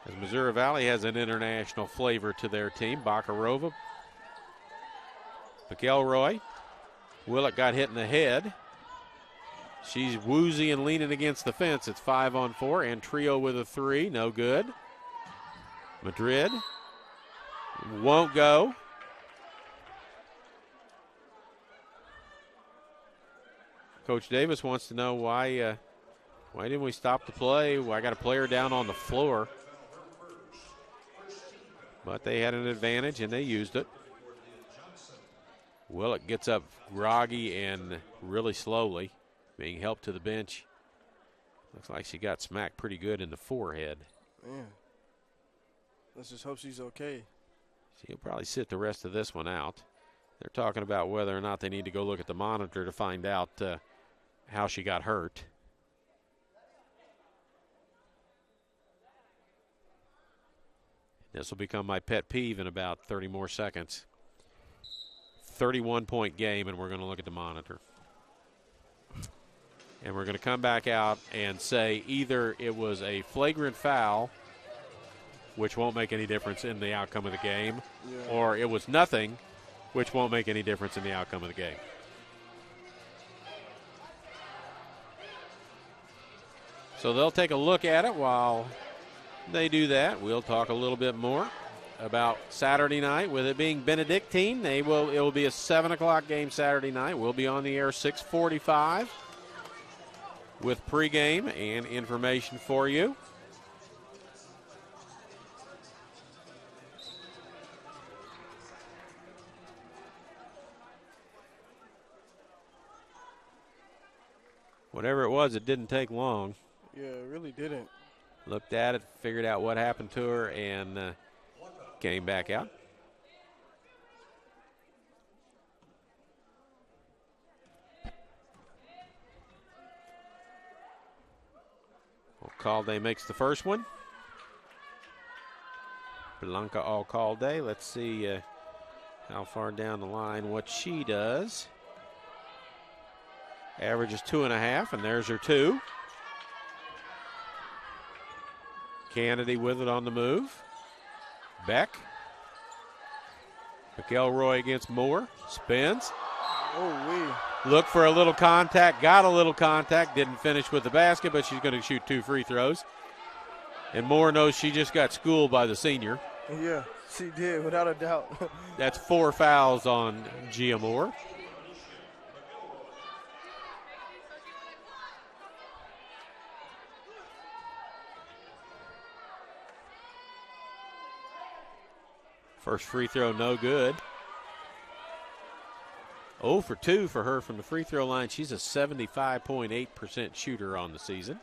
As Missouri Valley has an international flavor to their team. Bakarova. McElroy. Willett got hit in the head. She's woozy and leaning against the fence. It's 5-on-4. Antrio with a 3. No good. Madrid. Won't go. Coach Davis wants to know why didn't we stop the play? Well, I got a player down on the floor. But they had an advantage, and they used it. Willett gets up groggy and really slowly, being helped to the bench. Looks like she got smacked pretty good in the forehead. Man, let's just hope she's okay. She'll probably sit the rest of this one out. They're talking about whether or not they need to go look at the monitor to find out how she got hurt. This will become my pet peeve in about 30 more seconds. 31-point game, and we're going to look at the monitor. And we're going to come back out and say either it was a flagrant foul, which won't make any difference in the outcome of the game, or it was nothing, which won't make any difference in the outcome of the game. So they'll take a look at it. While they do that, we'll talk a little bit more about Saturday night. With it being Benedictine, it will be a 7 o'clock game Saturday night. We'll be on the air 6:45 with pregame and information for you. Whatever it was, it didn't take long. Yeah, it really didn't. Looked at it, figured out what happened to her, and came back out. Alcalde makes the first one. Blanca Alcalde. Let's see how far down the line what she does. Average is 2.5, and there's her 2. Kennedy with it on the move. Beck. McElroy against Moore. Spins. Look for a little contact. Got a little contact. Didn't finish with the basket, but she's going to shoot 2 free throws. And Moore knows she just got schooled by the senior. Yeah, she did, without a doubt. That's 4 fouls on Gia Moore. First free throw, no good. 0 for 2 for her from the free throw line. She's a 75.8% shooter on the season.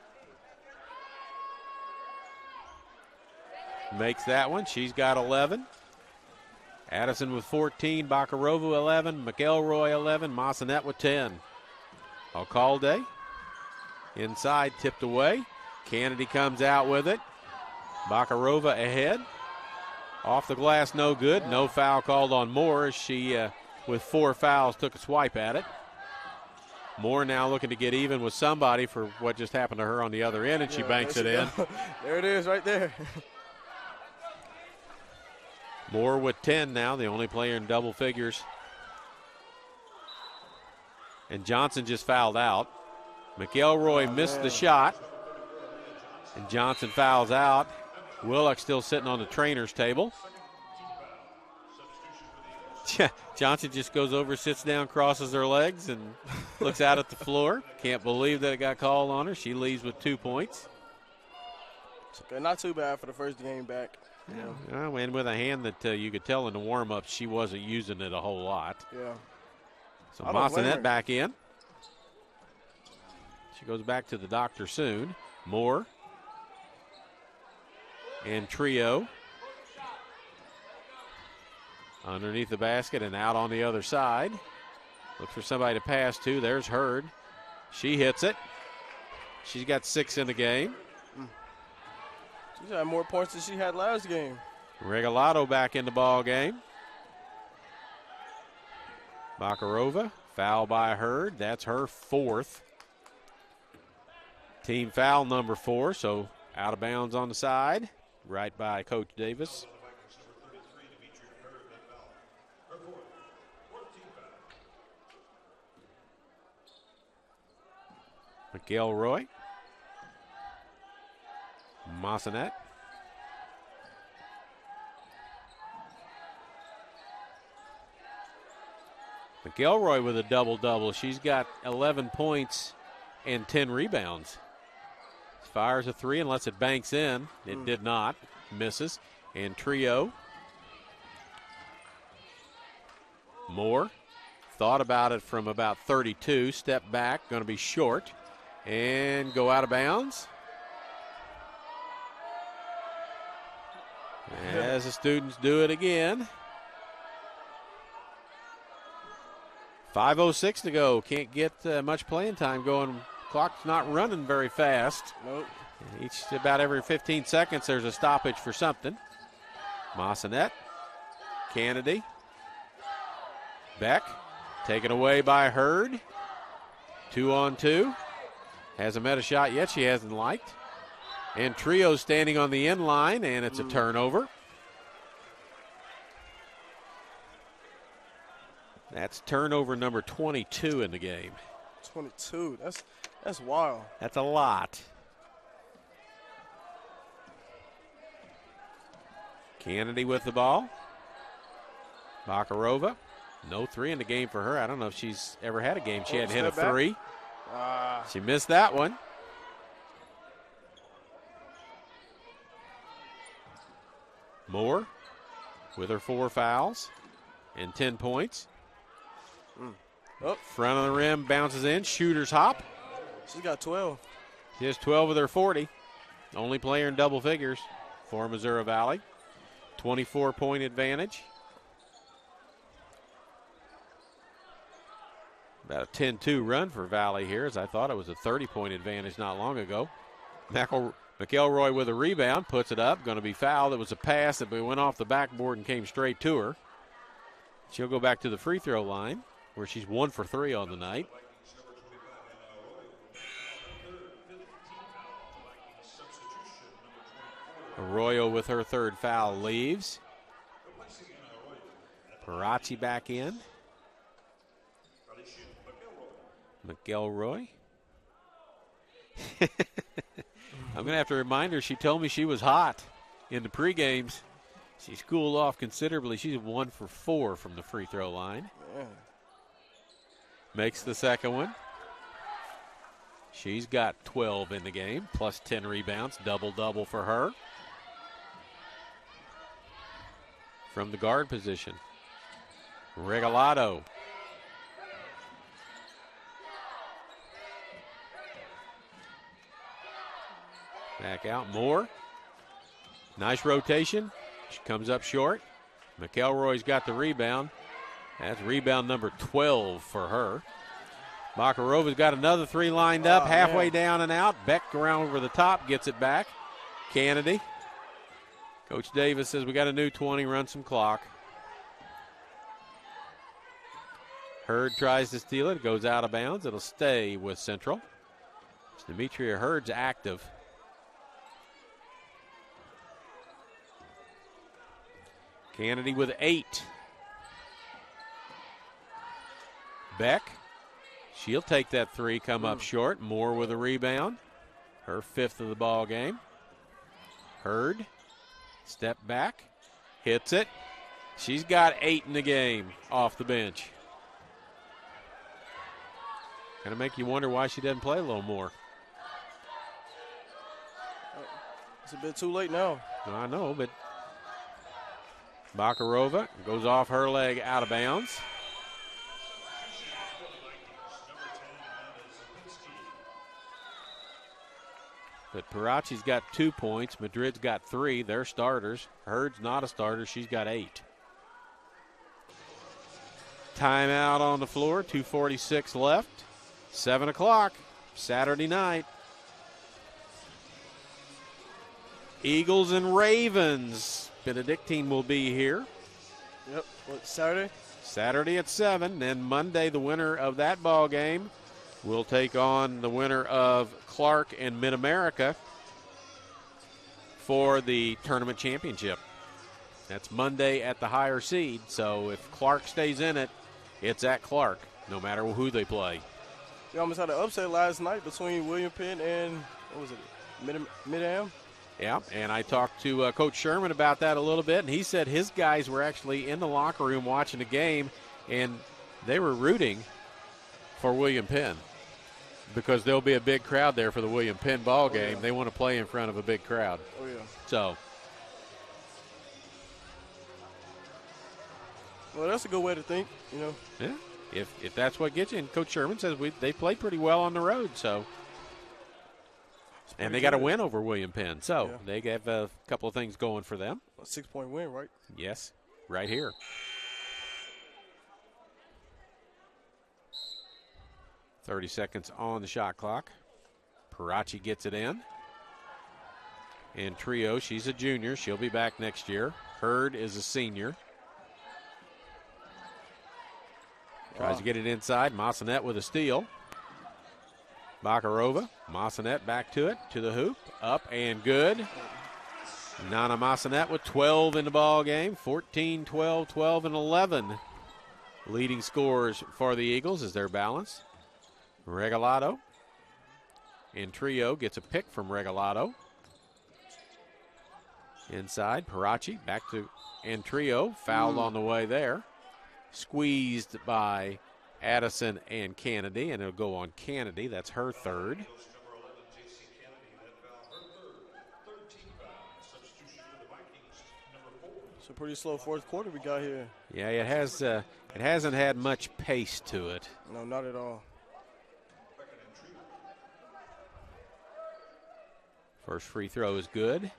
Makes that one. She's got 11. Addison with 14. Bakarova 11. McElroy 11. Massanet with 10. Alcalde inside, tipped away. Kennedy comes out with it. Bakarova ahead. Off the glass, no good. No foul called on Moore as she, with 4 fouls, took a swipe at it. Moore now looking to get even with somebody for what just happened to her on the other end, and she banks it in. There it is right there. Moore with 10 now, the only player in double figures And Johnson just fouled out. McElroy missed the shot. And Johnson fouls out. Willock still sitting on the trainer's table. Johnson just goes over, sits down, crosses her legs, and looks out at the floor. Can't believe that it got called on her. She leaves with 2 points. Okay, not too bad for the first game back. Yeah. And with a hand that you could tell in the warm-up she wasn't using it a whole lot. Yeah. So Massanet back in. She goes back to the doctor soon. Moore and Trio underneath the basket and out on the other side. Look for somebody to pass to. There's Hurd. She hits it. She's got 6 in the game. She's had more points than she had last game. Regalado back in the ball game. Makarova, foul by Hurd. That's her 4th. Team foul number 4, so out of bounds on the side. Right by Coach Davis. McElroy. Massanet. McElroy with a double-double. She's got 11 points and 10 rebounds. Fires a 3 unless it banks in. It did not. Misses. And Trio. Moore. Thought about it from about 32. Step back. Going to be short. And go out of bounds. As the students do it again. 5:06 to go. Can't get much playing time going. Clock's not running very fast. Nope. About every 15 seconds, there's a stoppage for something. Massanet. Kennedy. Beck. Taken away by Hurd. 2-on-2. Hasn't met a shot yet she hasn't liked. And Trio standing on the end line, and it's a turnover. That's turnover number 22 in the game. 22. That's wild. That's a lot. Kennedy with the ball. Makarova. No 3 in the game for her. I don't know if she's ever had a game. She hadn't hit a 3. She missed that one. Moore with her 4 fouls and 10 points. Front of the rim, bounces in. Shooter's hop. She's got 12. She has 12 of their 40. Only player in double figures for Missouri Valley. 24-point advantage. About a 10-2 run for Valley here, as I thought it was a 30-point advantage not long ago. McElroy with a rebound, puts it up, going to be fouled. It was a pass that went off the backboard and came straight to her. She'll go back to the free throw line, where she's 1 for 3 on the night. Arroyo with her 3rd foul leaves. Parazzi back in. McElroy. I'm going to have to remind her, she told me she was hot in the pre-games. She's cooled off considerably. She's 1 for 4 from the free throw line. Yeah. Makes the second one. She's got 12 in the game, plus 10 rebounds, double-double for her. From the guard position, Regalado. Back out, Moore. Nice rotation. She comes up short. McElroy's got the rebound. That's rebound number 12 for her. Makarova's got another 3 lined up, halfway down and out. Beck around over the top, gets it back. Kennedy. Coach Davis says we got a new 20, run some clock. Hurd tries to steal it, goes out of bounds. It'll stay with Central. Demetria Hurd's active. Kennedy with 8. Beck She'll take that three, come up short. Moore with a rebound. Her 5th of the ball game. Hurd, step back, hits it. She's got 8 in the game off the bench. Kind of make you wonder why she doesn't play a little more. It's a bit too late now. I know, but Bakarova goes off her leg out of bounds. But Parachi's got 2 points. Madrid's got 3. They're starters. Hurd's not a starter. She's got 8. Timeout on the floor. 2:46 left. 7 o'clock. Saturday night. Eagles and Ravens. Benedictine will be here. Yep. What, Saturday? Saturday at 7. Then Monday, the winner of that ball game will take on the winner of Clark and Mid-America for the tournament championship. That's Monday at the higher seed. So if Clark stays in it, it's at Clark, no matter who they play. We almost had an upset last night between William Penn and, what was it, Mid-Am? Yeah, and I talked to Coach Sherman about that a little bit, and he said his guys were actually in the locker room watching the game, and they were rooting for William Penn because there'll be a big crowd there for the William Penn ball game. Yeah. They want to play in front of a big crowd. Oh, yeah. So, well, that's a good way to think, you know. yeah, if that's what gets you, and Coach Sherman says they play pretty well on the road, so. And they got a win over William Penn, so they have a couple of things going for them. A 6-point win, right? Yes, right here. .30 seconds on the shot clock. Parachi gets it in. And Trio, she's a junior. She'll be back next year. Hurd is a senior. Tries to get it inside. Massanet with a steal. Bakarova, Massanet back to it, to the hoop, up and good. Nana Massanet with 12 in the ball game, 14, 12, 12, and 11. Leading scorers for the Eagles as they're balanced. Regalado and Trio gets a pick from Regalado. Inside, Parachi back to and Trio, fouled on the way there. Squeezed by Addison and Kennedy, and it'll go on Kennedy. That's her 3rd. It's a pretty slow fourth quarter we got here. Yeah, it has. It hasn't had much pace to it. No, not at all. First free throw is good.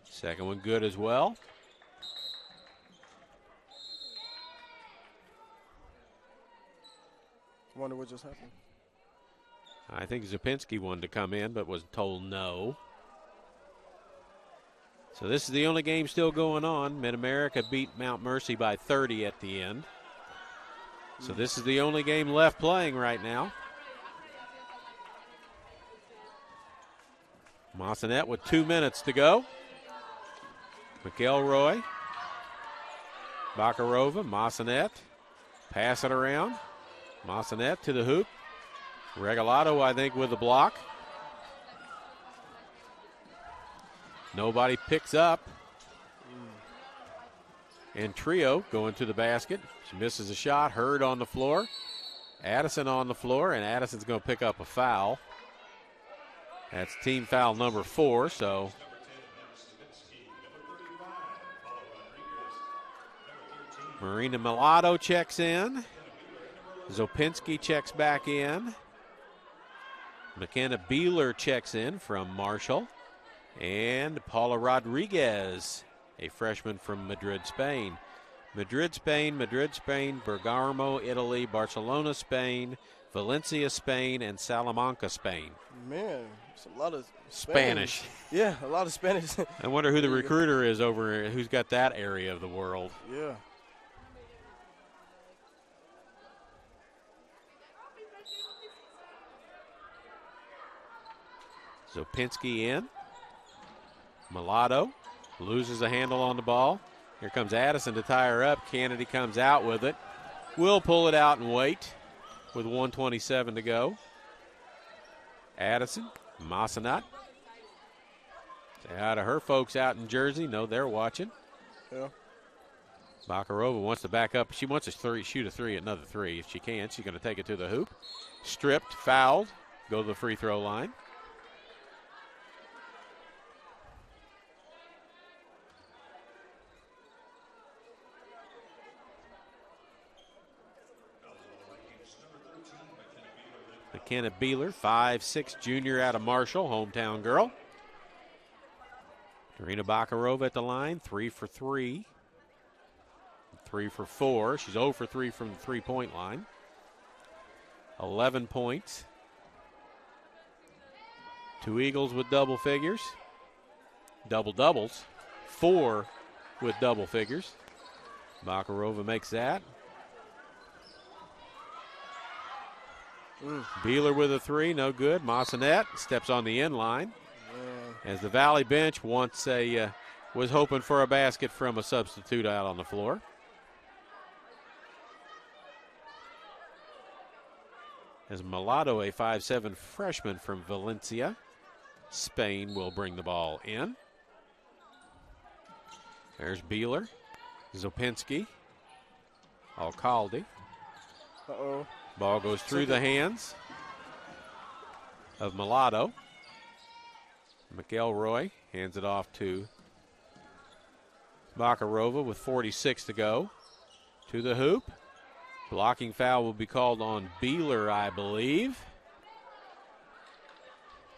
Second one good as well. Wonder what just happened. I think Zapinski wanted to come in but was told no. So this is the only game still going on. Mid-America beat Mount Mercy by 30 at the end. So this is the only game left playing right now. Massanet with 2 minutes to go. McElroy, Bakarova, Massanet, pass it around. Massanet to the hoop. Regalado, I think, with the block. Nobody picks up. And Trio going to the basket. She misses a shot. Hurd on the floor. Addison on the floor, and Addison's going to pick up a foul. That's team foul number 4, so. Marina Milado checks in. Zopinski checks back in. McKenna Beeler checks in from Marshall. And Paula Rodriguez, a freshman from Madrid, Spain. Madrid, Spain, Bergamo, Italy, Barcelona, Spain, Valencia, Spain, and Salamanca, Spain. Man, it's a lot of Spanish. Yeah, a lot of Spanish. I wonder who the recruiter is over, who's got that area of the world. Yeah. Zopinski in. Mulatto loses a handle on the ball. Here comes Addison to tie her up. Kennedy comes out with it. Will pull it out and wait with 1:27 to go. Addison, Massenat. Say hi to her folks out in Jersey. No, they're watching. Yeah. Bakarova wants to back up. She wants to shoot a three, another three. If she can, she's going to take it to the hoop. Stripped, fouled, go to the free throw line. McKenna Beeler, 5'6", junior out of Marshall, hometown girl. Karina Bakarova at the line, 3 for 3. 3 for 4. She's 0 for 3 from the three-point line. 11 points. 2 Eagles with double figures. Double-doubles. 4 with double figures. Bakarova makes that. Beeler with a 3, no good. Massenet steps on the end line. As the Valley bench was hoping for a basket from a substitute out on the floor. As Mulatto, a 5'7" freshman from Valencia, Spain, will bring the ball in. There's Beeler, Zopinski, Alcalde. Uh-oh. Ball goes through the hands of Mulatto. McElroy hands it off to Bakarova with 46 to go. To the hoop. Blocking foul will be called on Beeler, I believe.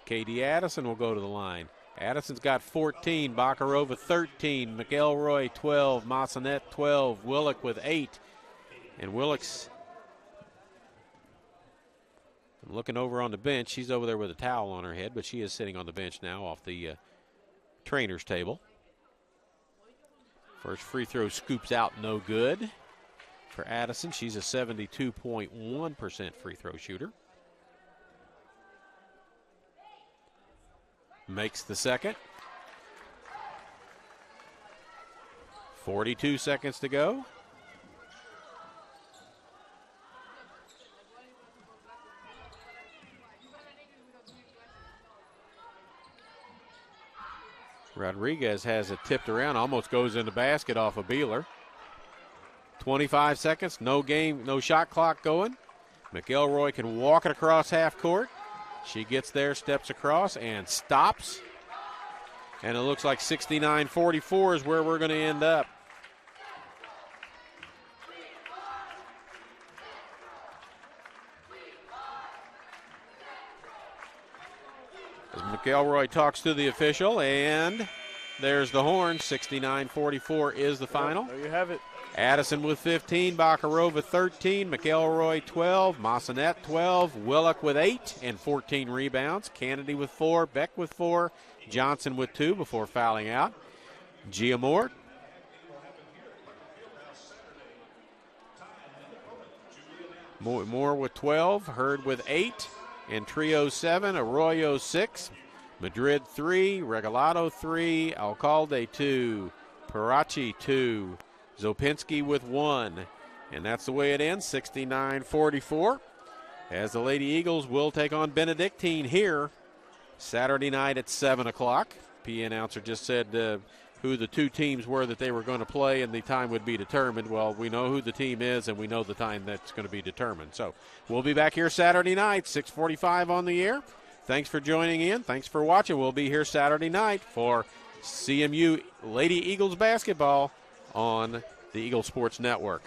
Katie Addison will go to the line. Addison's got 14, Bakarova 13, McElroy 12, Massenet 12, Willock with 8. And Willock's looking over on the bench. She's over there with a towel on her head, but she is sitting on the bench now off the trainer's table. First free throw scoops out, no good for Addison. She's a 72.1% free throw shooter. Makes the second. 42 seconds to go. Rodriguez has it tipped around, almost goes in the basket off of Beeler. 25 seconds, no shot clock going. McElroy can walk it across half court. She gets there, steps across, and stops. And it looks like 69-44 is where we're going to end up. As McElroy talks to the official, and there's the horn. 69-44 is the final. There you have it. Addison with 15, Bakarova 13, McElroy 12, Massenet 12, Willock with 8 and 14 rebounds. Kennedy with 4, Beck with 4, Johnson with 2 before fouling out. Giamort. Moore with 12, Hurd with 8, and Trio 7, Arroyo 6, Madrid 3, Regalado 3, Alcalde 2, Parachi 2, Zopinski with 1. And that's the way it ends, 69-44. As the Lady Eagles will take on Benedictine here Saturday night at 7 o'clock. PA announcer just said who the two teams were that they were going to play and the time would be determined. Well, we know who the team is and we know the time that's going to be determined. So we'll be back here Saturday night, 6:45 on the air. Thanks for joining in. Thanks for watching. We'll be here Saturday night for CMU Lady Eagles basketball on the Eagle Sports Network.